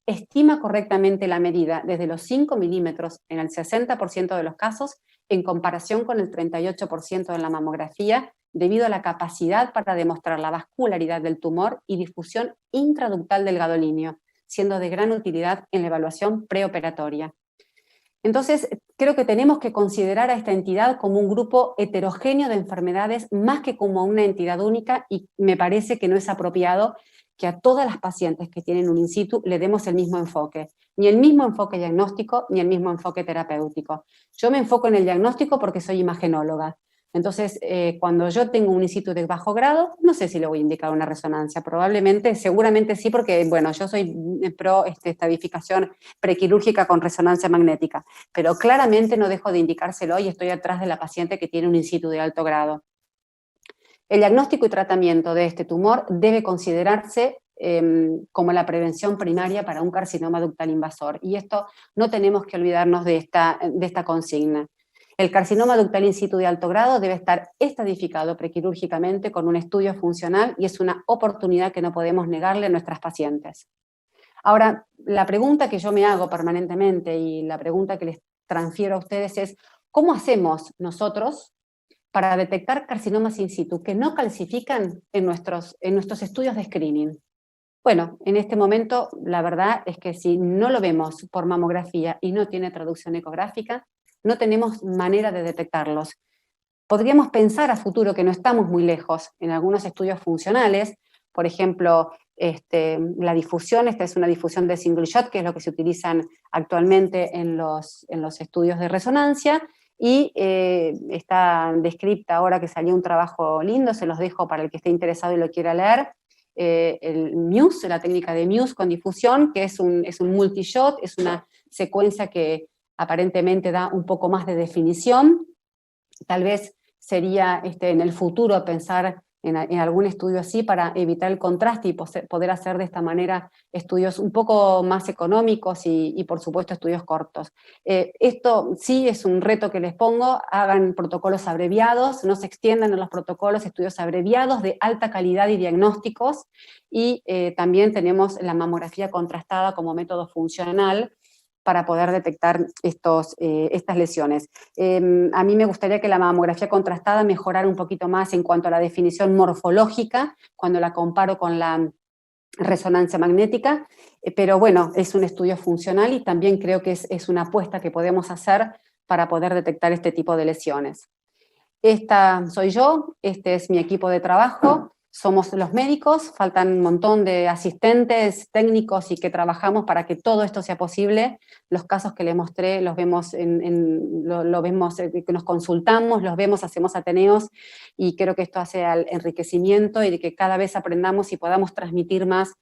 Estima correctamente la medida desde los 5 milímetros en el 60% de los casos, en comparación con el 38% en la mamografía, debido a la capacidad para demostrar la vascularidad del tumor y difusión intraductal del gadolíneo, siendo de gran utilidad en la evaluación preoperatoria. Entonces, creo que tenemos que considerar a esta entidad como un grupo heterogéneo de enfermedades, más que como una entidad única, y me parece que no es apropiado que a todas las pacientes que tienen un in situ le demos el mismo enfoque, ni el mismo enfoque diagnóstico, ni el mismo enfoque terapéutico. Yo me enfoco en el diagnóstico porque soy imagenóloga. Entonces, cuando yo tengo un in situ de bajo grado, no sé si le voy a indicar una resonancia, probablemente, seguramente sí, porque, bueno, yo soy pro estadificación prequirúrgica con resonancia magnética, pero claramente no dejo de indicárselo y estoy atrás de la paciente que tiene un in situ de alto grado. El diagnóstico y tratamiento de este tumor debe considerarse como la prevención primaria para un carcinoma ductal invasor, y esto no tenemos que olvidarnos de esta consigna. El carcinoma ductal in situ de alto grado debe estar estadificado prequirúrgicamente con un estudio funcional, y es una oportunidad que no podemos negarle a nuestras pacientes. Ahora, la pregunta que yo me hago permanentemente y la pregunta que les transfiero a ustedes es: ¿cómo hacemos nosotros para detectar carcinomas in situ que no calcifican en nuestros estudios de screening? Bueno, en este momento la verdad es que si no lo vemos por mamografía y no tiene traducción ecográfica, no tenemos manera de detectarlos. Podríamos pensar a futuro que no estamos muy lejos en algunos estudios funcionales, por ejemplo, la difusión, esta es una difusión de single shot, que es lo que se utilizan actualmente en los estudios de resonancia, y está descripta ahora, que salió un trabajo lindo, se los dejo para el que esté interesado y lo quiera leer, el Muse, la técnica de Muse con difusión, que es un multishot, es una secuencia que aparentemente da un poco más de definición. Tal vez sería en el futuro pensar en algún estudio así para evitar el contraste y poder hacer de esta manera estudios un poco más económicos y por supuesto estudios cortos. Esto sí es un reto que les pongo: hagan protocolos abreviados, no se extiendan en los protocolos, estudios abreviados de alta calidad y diagnósticos, y también tenemos la mamografía contrastada como método funcional para poder detectar estas lesiones. A mí me gustaría que la mamografía contrastada mejorara un poquito más en cuanto a la definición morfológica, cuando la comparo con la resonancia magnética, pero bueno, es un estudio funcional y también creo que es una apuesta que podemos hacer para poder detectar este tipo de lesiones. Esta soy yo, este es mi equipo de trabajo. Somos los médicos, faltan un montón de asistentes, técnicos, y que trabajamos para que todo esto sea posible. Los casos que les mostré los vemos, lo vemos, que nos consultamos, los vemos, hacemos ateneos, y creo que esto hace al enriquecimiento y de que cada vez aprendamos y podamos transmitir más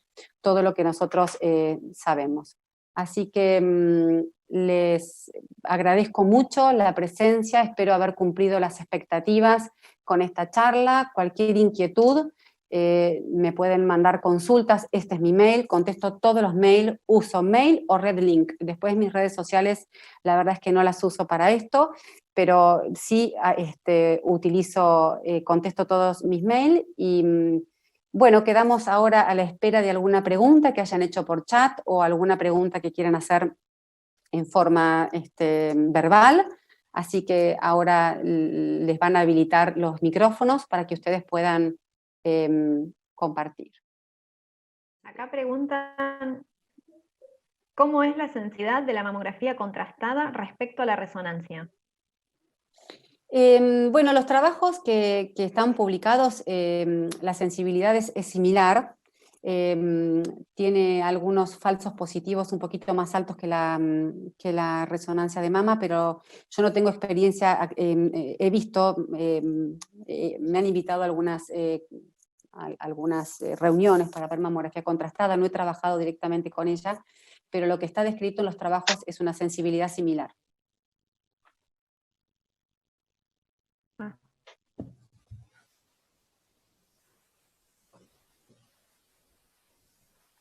todo lo que nosotros sabemos. Así que les agradezco mucho la presencia, espero haber cumplido las expectativas con esta charla. Cualquier inquietud, me pueden mandar consultas, este es mi mail, contesto todos los mails, uso mail o red link. Después mis redes sociales, la verdad es que no las uso para esto, pero sí contesto todos mis mails, y bueno, quedamos ahora a la espera de alguna pregunta que hayan hecho por chat o alguna pregunta que quieran hacer en forma verbal. Así que ahora les van a habilitar los micrófonos para que ustedes puedan compartir. Acá preguntan, ¿cómo es la sensibilidad de la mamografía contrastada respecto a la resonancia? Bueno, los trabajos que están publicados, la sensibilidad es similar, tiene algunos falsos positivos un poquito más altos que la resonancia de mama, pero yo no tengo experiencia, he visto, me han invitado a algunas reuniones para ver mamografía contrastada, no he trabajado directamente con ella, pero lo que está descrito en los trabajos es una sensibilidad similar.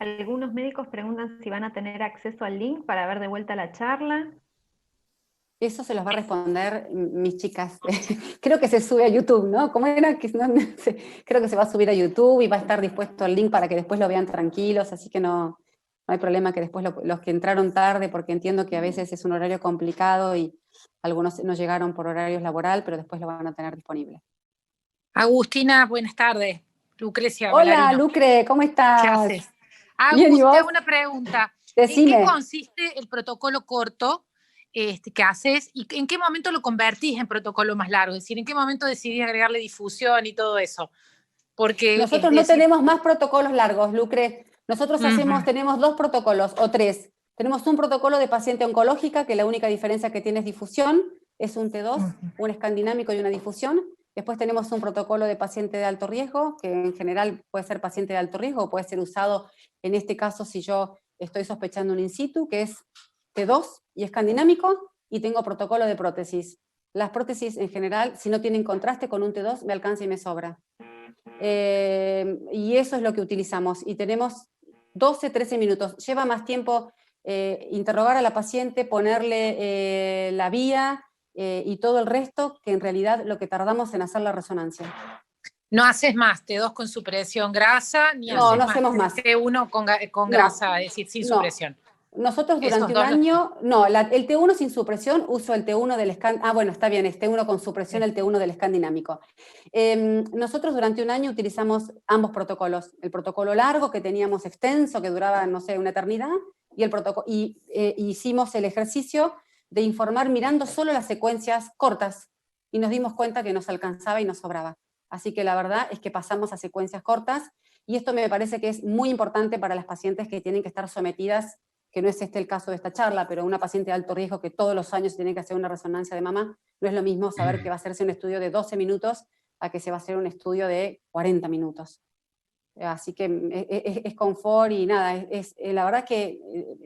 Algunos médicos preguntan si van a tener acceso al link para ver de vuelta la charla. Eso se los va a responder mis chicas. Creo que se sube a YouTube, ¿no? ¿Cómo era? Creo que se va a subir a YouTube y va a estar dispuesto el link para que después lo vean tranquilos, así que no hay problema que después los que entraron tarde, porque entiendo que a veces es un horario complicado y algunos no llegaron por horarios laboral, pero después lo van a tener disponible. Agustina, buenas tardes. Lucrecia Hola, Valarino. Lucre, ¿cómo estás? ¿Qué haces? Bien, ¿y Agus, vos? te hago una pregunta. Decime. ¿En qué consiste el protocolo corto que haces y en qué momento lo convertís en protocolo más largo? Es decir, ¿en qué momento decidís agregarle difusión y todo eso? Porque nosotros no tenemos más protocolos largos, Lucre. Nosotros tenemos 2 protocolos o 3. Tenemos un protocolo de paciente oncológica, que la única diferencia que tiene es difusión, es un T2, un scan dinámico y una difusión. Después tenemos un protocolo de paciente de alto riesgo, que en general puede ser paciente de alto riesgo, o puede ser usado, en este caso, si yo estoy sospechando un in situ, que es T2 y scan dinámico, y tengo protocolo de prótesis. Las prótesis, en general, si no tienen contraste con un T2, me alcanza y me sobra. Y eso es lo que utilizamos, y tenemos 12, 13 minutos. Lleva más tiempo interrogar a la paciente, ponerle la vía y todo el resto, que en realidad lo que tardamos en hacer la resonancia. No haces más T2 con supresión grasa, ni no, haces no hacemos más. T1 con grasa, es decir, sin supresión. Nosotros durante un año, el T1 sin supresión, uso el T1 del scan, bueno, está bien, es T1 con supresión, el T1 del scan dinámico. Nosotros durante un año utilizamos ambos protocolos, el protocolo largo que teníamos extenso, que duraba, no sé, una eternidad, y hicimos el ejercicio de informar mirando solo las secuencias cortas, y nos dimos cuenta que nos alcanzaba y nos sobraba. Así que la verdad es que pasamos a secuencias cortas, y esto me parece que es muy importante para las pacientes que tienen que estar sometidas, que no es este el caso de esta charla, pero una paciente de alto riesgo que todos los años tiene que hacer una resonancia de mama, no es lo mismo saber que va a hacerse un estudio de 12 minutos a que se va a hacer un estudio de 40 minutos. Así que es confort y nada, la verdad que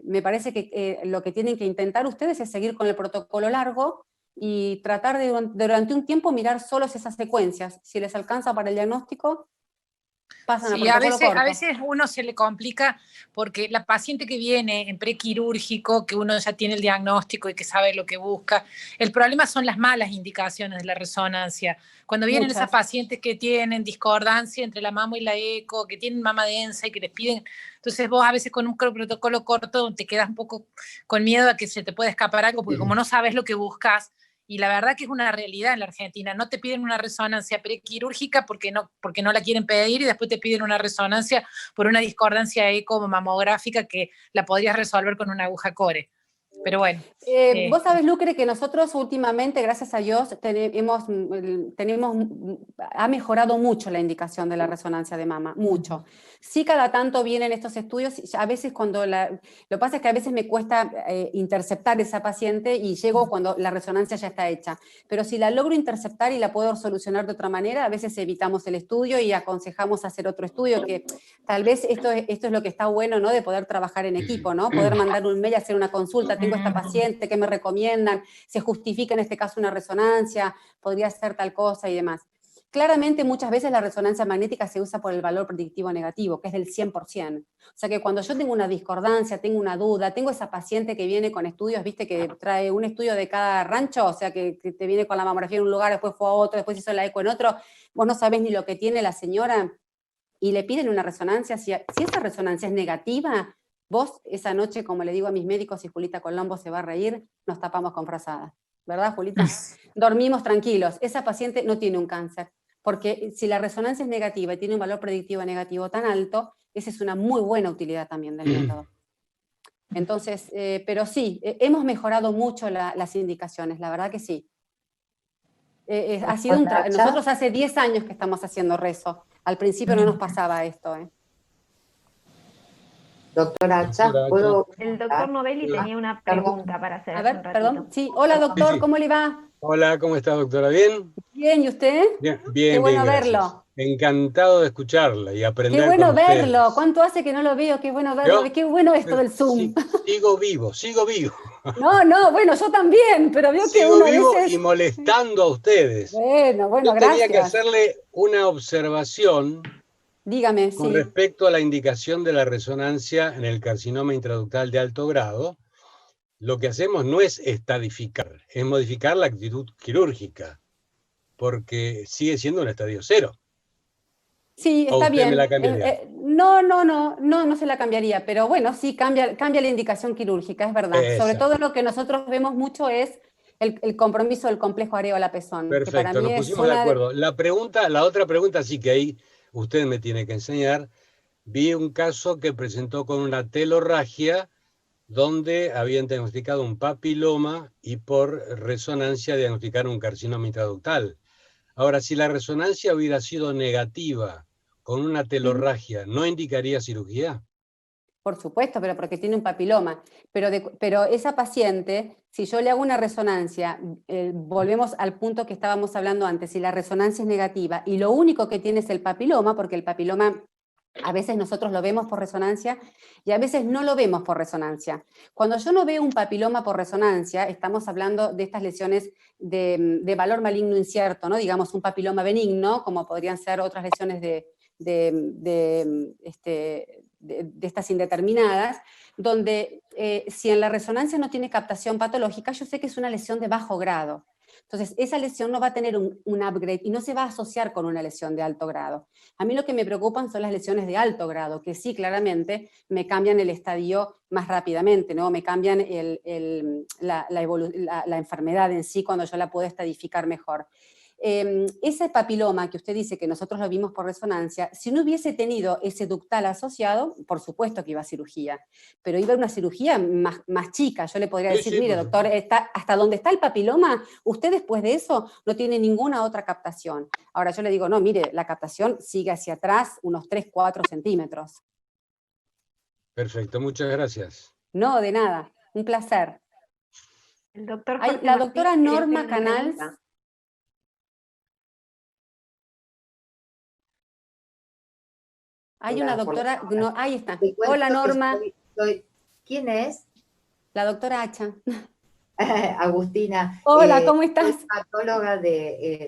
me parece que lo que tienen que intentar ustedes es seguir con el protocolo largo y tratar de durante un tiempo mirar solo esas secuencias. Si les alcanza para el diagnóstico, pasan sí, a protocolo corto. A veces uno se le complica porque la paciente que viene en prequirúrgico, que uno ya tiene el diagnóstico y que sabe lo que busca, el problema son las malas indicaciones de la resonancia. Cuando vienen esas pacientes que tienen discordancia entre la mamo y la eco, que tienen mama densa y que les piden, entonces vos a veces con un protocolo corto te quedas un poco con miedo a que se te pueda escapar algo, porque como no sabes lo que buscas, y la verdad que es una realidad en la Argentina, no te piden una resonancia prequirúrgica porque no la quieren pedir, y después te piden una resonancia por una discordancia eco-mamográfica que la podrías resolver con una aguja core. Pero bueno. Vos sabés, Lucre, que nosotros últimamente, gracias a Dios, ha mejorado mucho la indicación de la resonancia de mama, mucho. Sí, cada tanto vienen estos estudios, a veces lo que pasa es que a veces me cuesta interceptar esa paciente y llego cuando la resonancia ya está hecha, pero si la logro interceptar y la puedo solucionar de otra manera, a veces evitamos el estudio y aconsejamos hacer otro estudio, que tal vez esto es lo que está bueno, ¿no? De poder trabajar en equipo, ¿no? Poder mandar un mail y hacer una consulta, tengo esta paciente, ¿qué me recomiendan? ¿Se justifica en este caso una resonancia? ¿Podría ser tal cosa y demás? Claramente muchas veces la resonancia magnética se usa por el valor predictivo negativo, que es del 100%. O sea que cuando yo tengo una discordancia, tengo una duda, tengo esa paciente que viene con estudios, viste, que trae un estudio de cada rancho, o sea que te viene con la mamografía en un lugar, después fue a otro, después hizo la eco en otro, vos no sabés ni lo que tiene la señora, y le piden una resonancia, si esa resonancia es negativa, vos esa noche, como le digo a mis médicos, y Julita Colombo se va a reír, nos tapamos con frazada. ¿verdad, Julita? Dormimos tranquilos. Esa paciente no tiene un cáncer, porque si la resonancia es negativa y tiene un valor predictivo negativo tan alto, esa es una muy buena utilidad también del método. Entonces, pero sí, hemos mejorado mucho las indicaciones, la verdad que sí. Ha sido nosotros hace 10 años que estamos haciendo rezo. Al principio no nos pasaba esto. Doctora Hacha, ¿puedo...? El doctor Novelli tenía una pregunta para hacer. A ver, perdón. Sí, hola doctor, ¿cómo le va? Hola, ¿cómo está, doctora? ¿Bien? Bien, ¿y usted? Bien, Qué bien, bueno gracias. verlo. Encantado de escucharla y aprender Qué bueno con ustedes. verlo. ¿Cuánto hace que no lo veo? Qué bueno verlo. ¿Yo? Qué bueno esto del Zoom. Sigo vivo, sigo vivo. No, bueno, yo también, pero veo que Sigo uno a vivo veces... y molestando a ustedes. Bueno, Yo tenía que gracias. hacerle una observación Dígame, con sí. respecto a la indicación de la resonancia en el carcinoma intraductal de alto grado. Lo que hacemos no es estadificar, es modificar la actitud quirúrgica, porque sigue siendo un estadio 0. Sí, ¿O está usted bien. me la cambiaría? No se la cambiaría, pero bueno, sí cambia la indicación quirúrgica, es verdad. Sobre Exacto. todo lo que nosotros vemos mucho es el compromiso del complejo areola-pezón, que para Perfecto, mí nos es pusimos de una... acuerdo. La otra pregunta sí que ahí usted me tiene que enseñar. Vi un caso que presentó con una telorragia donde habían diagnosticado un papiloma y por resonancia diagnosticaron un carcinoma intraductal. Ahora, si la resonancia hubiera sido negativa con una telorragia, ¿no indicaría cirugía? Por supuesto, pero porque tiene un papiloma. Pero esa paciente, si yo le hago una resonancia, volvemos al punto que estábamos hablando antes, si la resonancia es negativa y lo único que tiene es el papiloma, porque el papiloma a veces nosotros lo vemos por resonancia y a veces no lo vemos por resonancia. Cuando yo no veo un papiloma por resonancia, estamos hablando de estas lesiones de valor maligno incierto, ¿no? Digamos un papiloma benigno, como podrían ser otras lesiones de estas indeterminadas, donde si en la resonancia no tiene captación patológica, yo sé que es una lesión de bajo grado. Entonces, esa lesión no va a tener un upgrade y no se va a asociar con una lesión de alto grado. A mí lo que me preocupan son las lesiones de alto grado, que sí, claramente, me cambian el estadio más rápidamente, ¿no? Me cambian la enfermedad en sí cuando yo la puedo estadificar mejor. Ese papiloma que usted dice que nosotros lo vimos por resonancia, si no hubiese tenido ese ductal asociado, por supuesto que iba a cirugía, pero iba a una cirugía más chica. Yo le podría decir, mire doctor, hasta donde está el papiloma, usted después de eso no tiene ninguna otra captación. Ahora yo le digo, no, mire, la captación sigue hacia atrás unos 3-4 centímetros. Perfecto, muchas gracias. No, de nada, un placer. El doctor La doctora Norma Canals. Hay una doctora, no, ahí está. Hola Norma. ¿Quién es? La doctora Hacha. Agustina. Hola, ¿cómo estás? Soy patóloga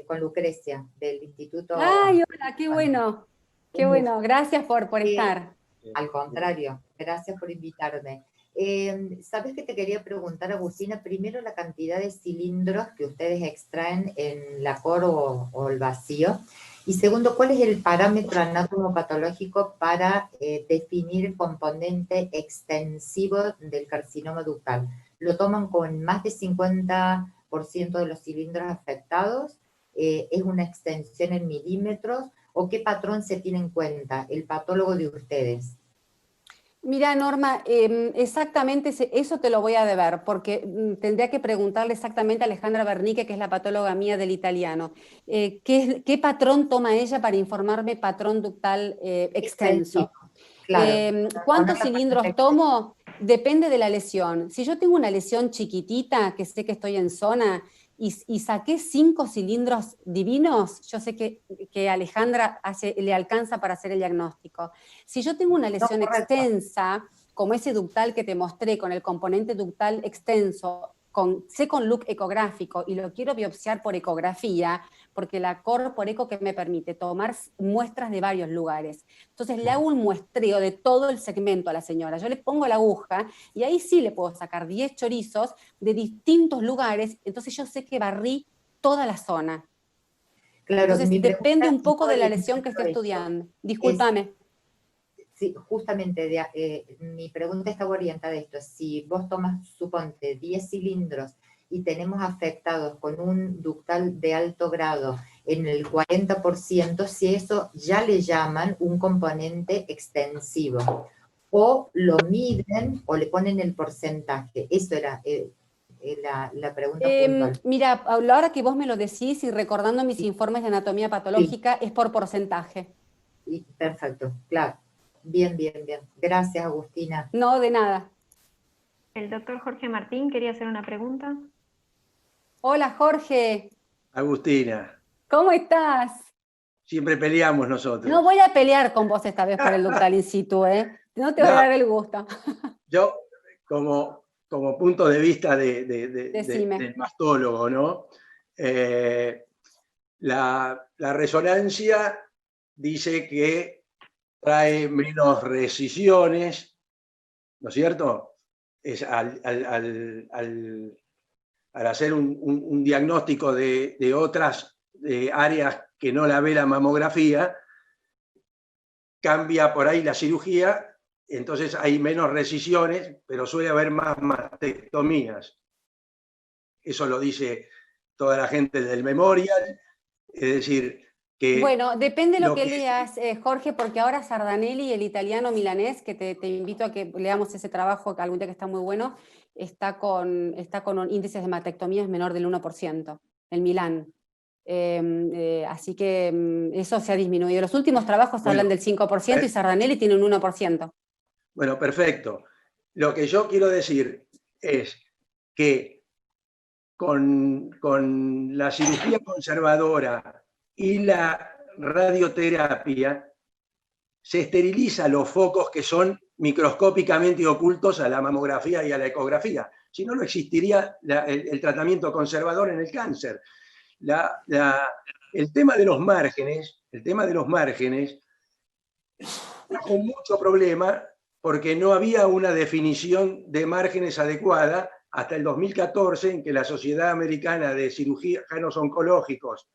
con Lucrecia, del Instituto... Ay, hola, qué bueno. Qué bueno, gracias por estar. Al contrario, gracias por invitarme. ¿Sabes qué te quería preguntar, Agustina? Primero, la cantidad de cilindros que ustedes extraen en la cor o el vacío. Y segundo, ¿cuál es el parámetro anatomopatológico para definir el componente extensivo del carcinoma ductal? ¿Lo toman con más de 50% de los cilindros afectados? ¿Es una extensión en milímetros? ¿O qué patrón se tiene en cuenta el patólogo de ustedes? Mira, Norma, exactamente eso te lo voy a deber, porque tendría que preguntarle exactamente a Alejandra Bernique, que es la patóloga mía del italiano, ¿qué patrón toma ella para informarme patrón ductal extenso? Claro. ¿Cuántos cilindros tomo? Depende de la lesión. Si yo tengo una lesión chiquitita, que sé que estoy en zona, y saqué 5 cilindros divinos, yo sé que Alejandra le alcanza para hacer el diagnóstico. Si yo tengo una lesión extensa, como ese ductal que te mostré, con el componente ductal extenso, sé con look ecográfico y lo quiero biopsiar por ecografía, porque la cor por eco que me permite tomar muestras de varios lugares. Entonces le hago un muestreo de todo el segmento a la señora. Yo le pongo la aguja y ahí sí le puedo sacar 10 chorizos de distintos lugares, entonces yo sé que barrí toda la zona. Claro, entonces depende un poco de la lesión que esté estudiando. Discúlpame. Sí, justamente mi pregunta estaba orientada a esto. Si vos tomas, suponte, 10 cilindros y tenemos afectados con un ductal de alto grado en el 40%, si eso ya le llaman un componente extensivo, o lo miden o le ponen el porcentaje. Eso era la pregunta puntual. Mira, ahora que vos me lo decís y recordando mis informes de anatomía patológica, es por porcentaje. Perfecto, claro. Bien, bien, bien. Gracias, Agustina. No, de nada. El doctor Jorge Martín quería hacer una pregunta. Hola, Jorge. Agustina, ¿Cómo estás? siempre peleamos nosotros. No voy a pelear con vos esta vez por el ductal in situ, ¿eh? No te voy a dar el gusto. Yo, como punto de vista Decime. del mastólogo, ¿no? La resonancia dice que trae menos rescisiones, ¿no es cierto? Es al hacer un diagnóstico de otras áreas que no la ve la mamografía, cambia por ahí la cirugía, entonces hay menos rescisiones, pero suele haber más mastectomías. Eso lo dice toda la gente del Memorial, es decir, que... Bueno, depende de lo que leas, Jorge, porque ahora Sardanelli, el italiano milanés, que te invito a que leamos ese trabajo, que algún día que está muy bueno, está con índices de mastectomías menor del 1%, en Milán. Así que eso se ha disminuido. Los últimos trabajos hablan del 5% y Sardanelli tiene un 1%. Bueno, perfecto. Lo que yo quiero decir es que con la cirugía conservadora y la radioterapia se esteriliza los focos que son microscópicamente ocultos a la mamografía y a la ecografía. Si no, no existiría el tratamiento conservador en el cáncer. El tema de los márgenes trajo mucho problema porque no había una definición de márgenes adecuada hasta el 2014, en que la Sociedad Americana de Cirujanos Oncológicos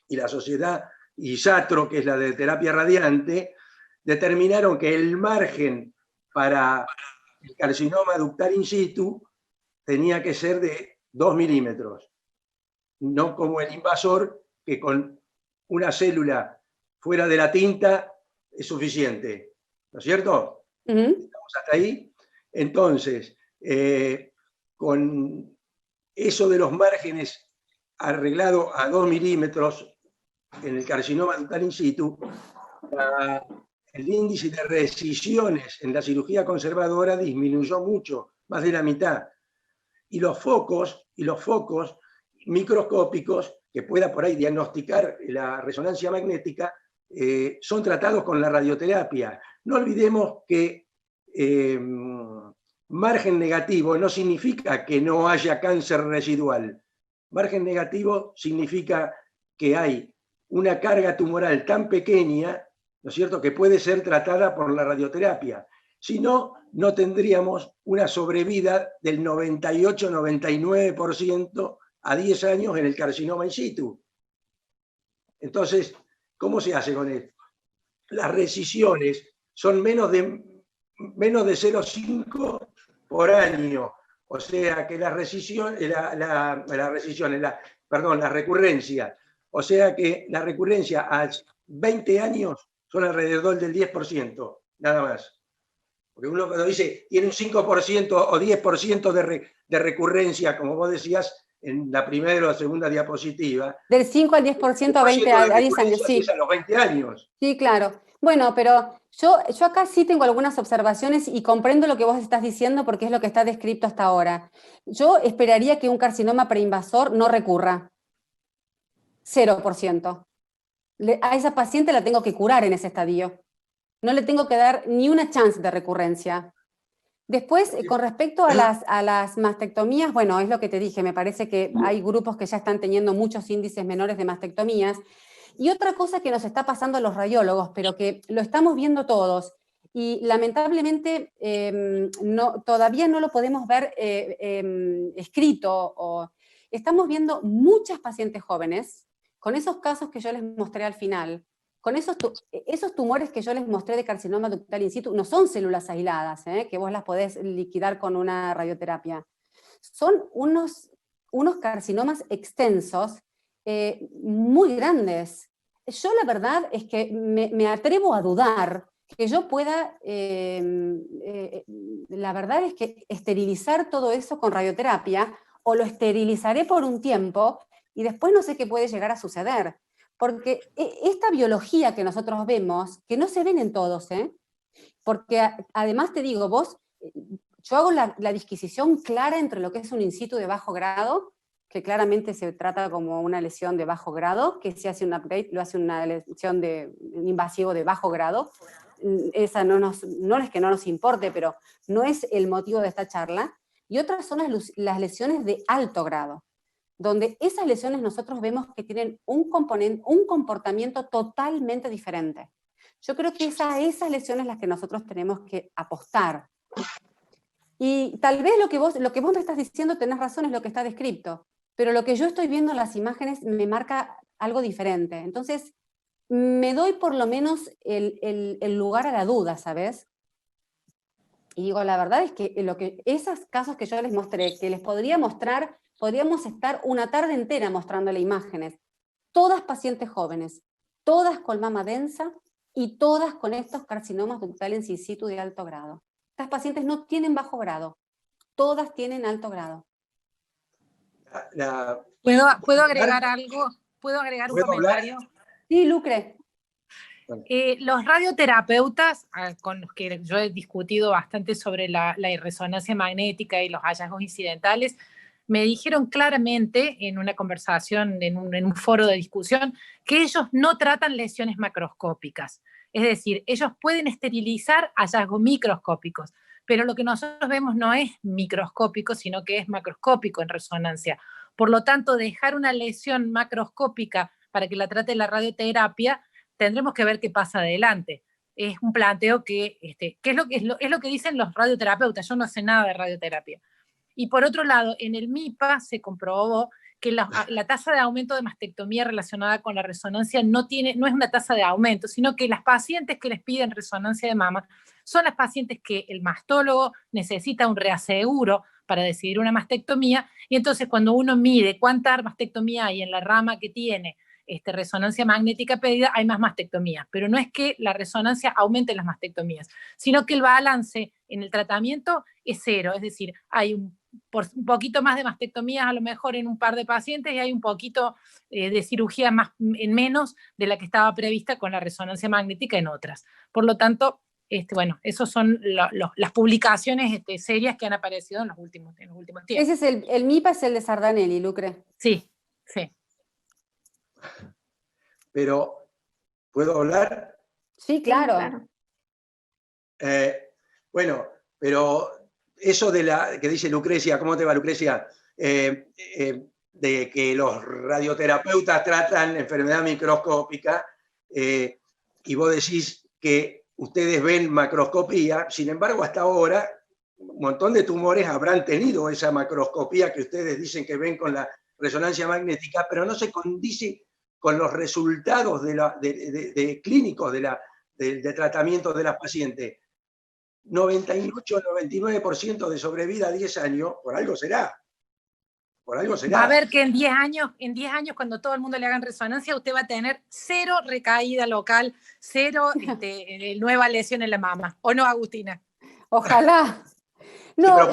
y la Sociedad ISATRO, que es la de terapia radiante, determinaron que el margen para el carcinoma ductal in situ tenía que ser de 2 milímetros, no como el invasor, que con una célula fuera de la tinta es suficiente, ¿no es cierto? ¿Estamos hasta ahí? Entonces, con eso de los márgenes arreglado a 2 milímetros en el carcinoma ductal in situ, el índice de rescisiones en la cirugía conservadora disminuyó mucho, más de la mitad. Y los focos microscópicos que pueda por ahí diagnosticar la resonancia magnética son tratados con la radioterapia. No olvidemos que margen negativo no significa que no haya cáncer residual. Margen negativo significa que hay una carga tumoral tan pequeña, ¿no es cierto?, que puede ser tratada por la radioterapia. Si no, no tendríamos una sobrevida del 98-99% a 10 años en el carcinoma in situ. Entonces, ¿cómo se hace con esto? Las rescisiones son menos de 0,5 por año. O sea que las recurrencias, o sea que la recurrencia a 20 años son alrededor del 10%, nada más. Porque uno cuando dice tiene un 5% o 10% de recurrencia, como vos decías en la primera o segunda diapositiva. Del 5 al 10% a 20 a 10 años, sí. A los 20 años. Sí, claro. Bueno, pero yo acá sí tengo algunas observaciones y comprendo lo que vos estás diciendo porque es lo que está descrito hasta ahora. Yo esperaría que un carcinoma preinvasor no recurra. 0%. A esa paciente la tengo que curar en ese estadio. No le tengo que dar ni una chance de recurrencia. Después, con respecto a las mastectomías, bueno, es lo que te dije, me parece que hay grupos que ya están teniendo muchos índices menores de mastectomías. Y otra cosa que nos está pasando a los radiólogos, pero que lo estamos viendo todos, y lamentablemente todavía no lo podemos ver escrito, estamos viendo muchas pacientes jóvenes, con esos casos que yo les mostré al final, con esos tumores que yo les mostré de carcinoma ductal in situ, no son células aisladas, que vos las podés liquidar con una radioterapia. Son unos unos carcinomas extensos, muy grandes. Yo la verdad es que me atrevo a dudar que yo pueda, la verdad es que esterilizar todo eso con radioterapia, o lo esterilizaré por un tiempo, y después no sé qué puede llegar a suceder. Porque esta biología que nosotros vemos, que no se ven en todos, porque además te digo, yo hago la disquisición clara entre lo que es un in situ de bajo grado, que claramente se trata como una lesión de bajo grado, que si hace un upgrade lo hace una lesión un invasivo de bajo grado. Esa no es que no nos importe, pero no es el motivo de esta charla. Y otras son las lesiones de alto grado, donde esas lesiones nosotros vemos que tienen un comportamiento totalmente diferente. Yo creo que esas lesiones las que nosotros tenemos que apostar. Y tal vez lo que vos me estás diciendo tenés razón, es lo que está descrito, pero lo que yo estoy viendo en las imágenes me marca algo diferente. Entonces, me doy por lo menos el lugar a la duda, ¿sabes? Y digo, la verdad es que esos casos que yo les mostré, que les podría mostrar, podríamos estar una tarde entera mostrándole imágenes. Todas pacientes jóvenes, todas con mama densa y todas con estos carcinomas ductales in situ de alto grado. Estas pacientes no tienen bajo grado, todas tienen alto grado. ¿Puedo agregar algo? ¿Puedo agregar un comentario? Sí, Lucre. Los radioterapeutas, con los que yo he discutido bastante sobre la resonancia magnética y los hallazgos incidentales, me dijeron claramente en una conversación, en un foro de discusión, que ellos no tratan lesiones macroscópicas. Es decir, ellos pueden esterilizar hallazgos microscópicos, pero lo que nosotros vemos no es microscópico, sino que es macroscópico en resonancia. Por lo tanto, dejar una lesión macroscópica para que la trate la radioterapia, tendremos que ver qué pasa adelante. Es un planteo que es lo que dicen los radioterapeutas. Yo no sé nada de radioterapia. Y por otro lado, en el MIPA se comprobó que la tasa de aumento de mastectomía relacionada con la resonancia no es una tasa de aumento, sino que las pacientes que les piden resonancia de mama son las pacientes que el mastólogo necesita un reaseguro para decidir una mastectomía, y entonces cuando uno mide cuánta mastectomía hay en la rama que tiene resonancia magnética pedida, hay más mastectomías, pero no es que la resonancia aumente las mastectomías, sino que el balance en el tratamiento es cero, es decir, hay un poquito más de mastectomías a lo mejor en un par de pacientes y hay un poquito de cirugía en menos de la que estaba prevista con la resonancia magnética en otras. Por lo tanto, esas son las publicaciones serias que han aparecido en los últimos tiempos. Ese es el MIPA, es el de Sardanelli, Lucre. Sí. Pero, ¿puedo hablar? Sí, claro. Bueno, pero eso que dice Lucrecia, ¿cómo te va, Lucrecia? De que los radioterapeutas tratan enfermedad microscópica, y vos decís que ustedes ven macroscopía, sin embargo, hasta ahora, un montón de tumores habrán tenido esa macroscopía que ustedes dicen que ven con la resonancia magnética, pero no se condice con los resultados clínicos de tratamiento de las pacientes. 98-99% de sobrevida a 10 años, por algo será. Va a ver que en 10 años, cuando todo el mundo le hagan resonancia, usted va a tener 0 recaída local, 0 nueva lesión en la mama. ¿O no, Agustina? Ojalá. No, sí, pero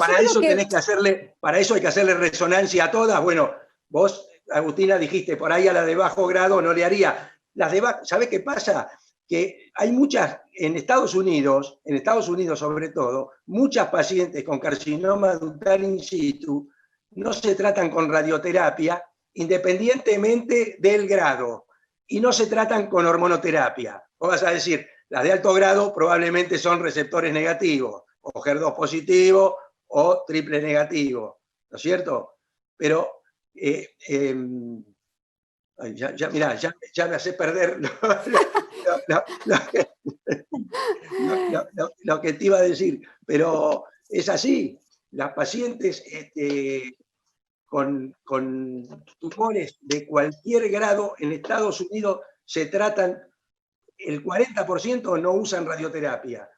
para eso hay que hacerle resonancia a todas. Bueno, vos, Agustina, dijiste, por ahí a la de bajo grado no le haría. ¿Sabés qué pasa? Que hay muchas, en Estados Unidos sobre todo, muchas pacientes con carcinoma ductal in situ no se tratan con radioterapia independientemente del grado, y no se tratan con hormonoterapia. Vos vas a decir, las de alto grado probablemente son receptores negativos, o HER2 positivo, o triple negativo, ¿no es cierto? Pero, mirá, ya me hace perder lo que te iba a decir, pero es así. Las pacientes con tumores de cualquier grado en Estados Unidos se tratan, el 40% no usan radioterapia.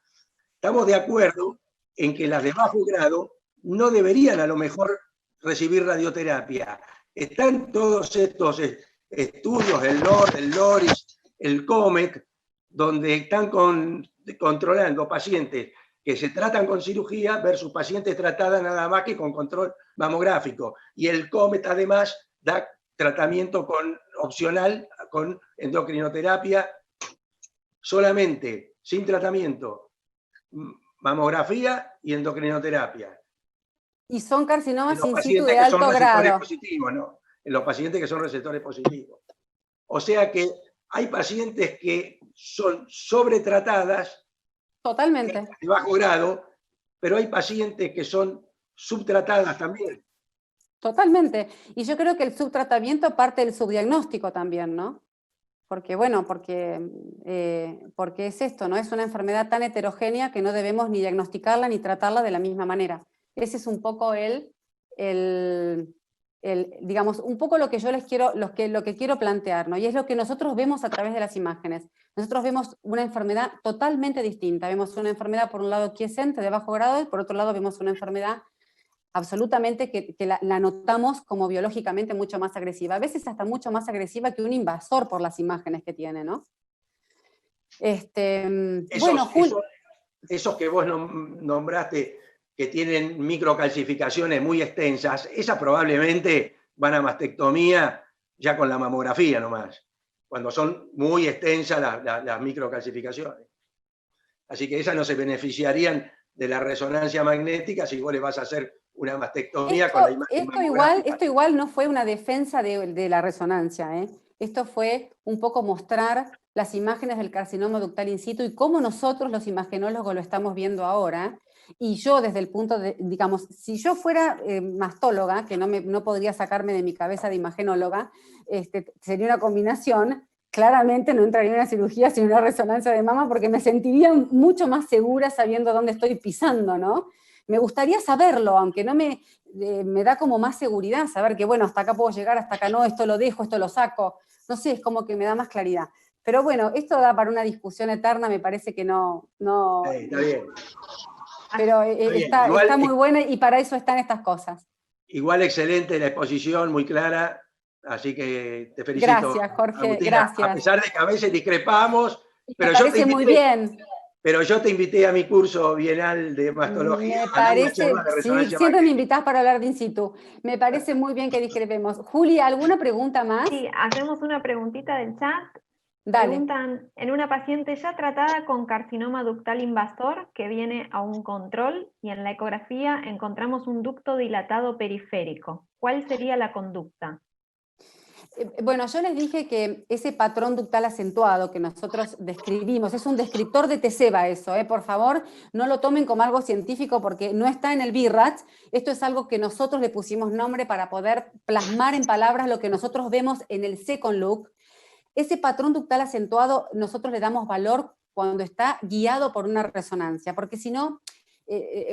Estamos de acuerdo en que las de bajo grado no deberían a lo mejor recibir radioterapia. Están todos estos estudios, el LOR, el LORIS, el COMET, donde están controlando pacientes que se tratan con cirugía versus pacientes tratadas nada más que con control mamográfico. Y el COMET además da tratamiento opcional con endocrinoterapia solamente, sin tratamiento, mamografía y endocrinoterapia. Y son carcinomas En los in situ pacientes de que son alto receptores grado. positivos, ¿no? En los pacientes que son receptores positivos. O sea que hay pacientes que son sobretratadas Totalmente. de bajo grado, pero hay pacientes que son subtratadas también. Totalmente. Y yo creo que el subtratamiento parte del subdiagnóstico también, ¿no? Porque, bueno, porque es esto, ¿no? Es una enfermedad tan heterogénea que no debemos ni diagnosticarla ni tratarla de la misma manera. Ese es un poco digamos, un poco lo que yo lo que quiero plantear, ¿no? Y es lo que nosotros vemos a través de las imágenes. Nosotros vemos una enfermedad totalmente distinta. Vemos una enfermedad, por un lado, quiescente, de bajo grado, y por otro lado vemos una enfermedad absolutamente que la notamos como biológicamente mucho más agresiva, a veces hasta mucho más agresiva que un invasor por las imágenes que tiene, ¿no? Esos que vos nombraste que tienen microcalcificaciones muy extensas, esas probablemente van a mastectomía ya con la mamografía nomás, cuando son muy extensas las microcalcificaciones. Así que esas no se beneficiarían de la resonancia magnética si vos le vas a hacer una mastectomía con la imagen mamográfica. Esto igual no fue una defensa de la resonancia, ¿eh? Esto fue un poco mostrar las imágenes del carcinoma ductal in situ y cómo nosotros los imagenólogos lo estamos viendo ahora. Y yo desde el punto de, digamos, si yo fuera mastóloga, que no podría sacarme de mi cabeza de imagenóloga, sería una combinación. Claramente no entraría en una cirugía sin una resonancia de mama porque me sentiría mucho más segura sabiendo dónde estoy pisando, ¿no? Me gustaría saberlo, aunque no me da como más seguridad saber que, bueno, hasta acá puedo llegar, hasta acá no, esto lo dejo, esto lo saco. No sé, es como que me da más claridad. Pero bueno, esto da para una discusión eterna, me parece que no está bien. Pero está muy buena y para eso están estas cosas. Igual excelente la exposición, muy clara. Así que te felicito. Gracias, Jorge, Agustina, gracias. a pesar de que a veces discrepamos, Me parece muy bien. Pero yo te invité a mi curso bienal de mastología. Me parece, sí, siempre me magnética. invitás para hablar de in situ. Me parece muy bien que discrepemos. Juli, ¿alguna pregunta más? Sí, hacemos una preguntita del chat. Dale. Preguntan, en una paciente ya tratada con carcinoma ductal invasor que viene a un control y en la ecografía encontramos un ducto dilatado periférico. ¿Cuál sería la conducta? Bueno, yo les dije que ese patrón ductal acentuado que nosotros describimos, es un descriptor de Teseba eso, por favor, no lo tomen como algo científico porque no está en el BIRAT, esto es algo que nosotros le pusimos nombre para poder plasmar en palabras lo que nosotros vemos en el second look. Ese patrón ductal acentuado nosotros le damos valor cuando está guiado por una resonancia, porque si no,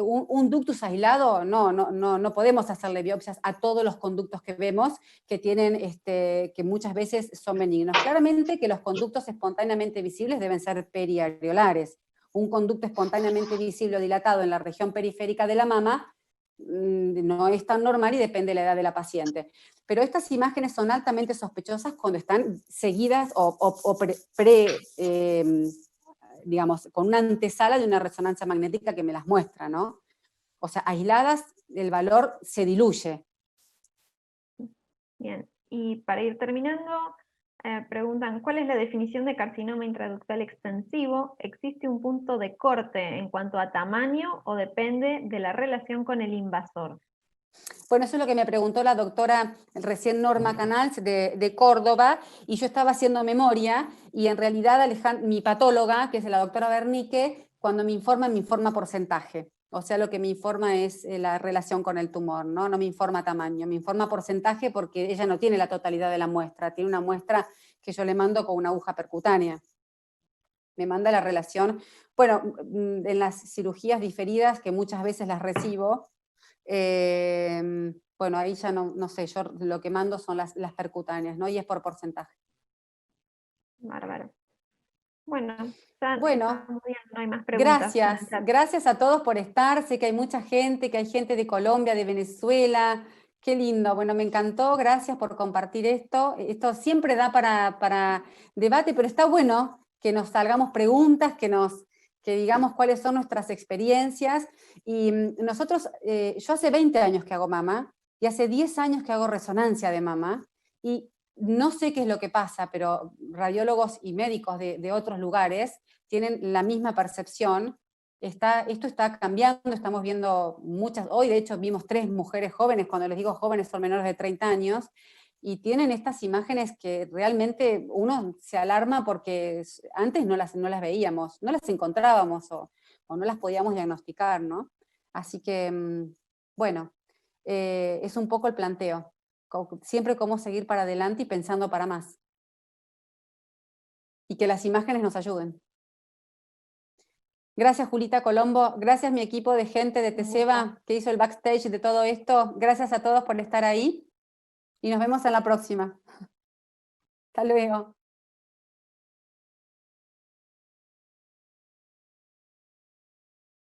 un ductus aislado, no podemos hacerle biopsias a todos los conductos que vemos que tienen, que muchas veces son benignos. Claramente que los conductos espontáneamente visibles deben ser periareolares. Un conducto espontáneamente visible o dilatado en la región periférica de la mama no es tan normal y depende de la edad de la paciente. Pero estas imágenes son altamente sospechosas cuando están seguidas digamos, con una antesala de una resonancia magnética que me las muestra, ¿no? O sea, aisladas, el valor se diluye. Bien, y para ir terminando, preguntan, ¿cuál es la definición de carcinoma intraductal extensivo? ¿Existe un punto de corte en cuanto a tamaño o depende de la relación con el invasor? Bueno, eso es lo que me preguntó la doctora recién Norma Canals de Córdoba, y yo estaba haciendo memoria, y en realidad mi patóloga, que es la doctora Bernique, cuando me informa porcentaje. O sea, lo que me informa es la relación con el tumor, ¿no? No me informa tamaño, me informa porcentaje porque ella no tiene la totalidad de la muestra, tiene una muestra que yo le mando con una aguja percutánea. Me manda la relación, bueno, en las cirugías diferidas, que muchas veces las recibo, bueno, ahí ya no sé, yo lo que mando son las percutáneas, ¿no? Y es por porcentaje. Bárbaro. Bueno, bueno, muy bien, no hay más preguntas. Gracias a todos por estar, sé que hay mucha gente, que hay gente de Colombia, de Venezuela, Qué lindo, bueno, me encantó, gracias por compartir esto. Esto siempre da para debate, pero está bueno que nos salgamos preguntas, que digamos cuáles son nuestras experiencias. Y nosotros, yo hace 20 años que hago mama, y hace 10 años que hago resonancia de mama, y no sé qué es lo que pasa, pero radiólogos y médicos de otros lugares tienen la misma percepción. Esto está cambiando, estamos viendo muchas, hoy de hecho vimos 3 mujeres jóvenes, cuando les digo jóvenes son menores de 30 años, y tienen estas imágenes que realmente uno se alarma porque antes no las veíamos, no las encontrábamos o no las podíamos diagnosticar, ¿no? Así que, bueno, es un poco el planteo, siempre cómo seguir para adelante y pensando para más. Y que las imágenes nos ayuden. Gracias, Julita Colombo. Gracias, mi equipo de gente de Teseba que hizo el backstage de todo esto. Gracias a todos por estar ahí. Y nos vemos en la próxima. Hasta luego.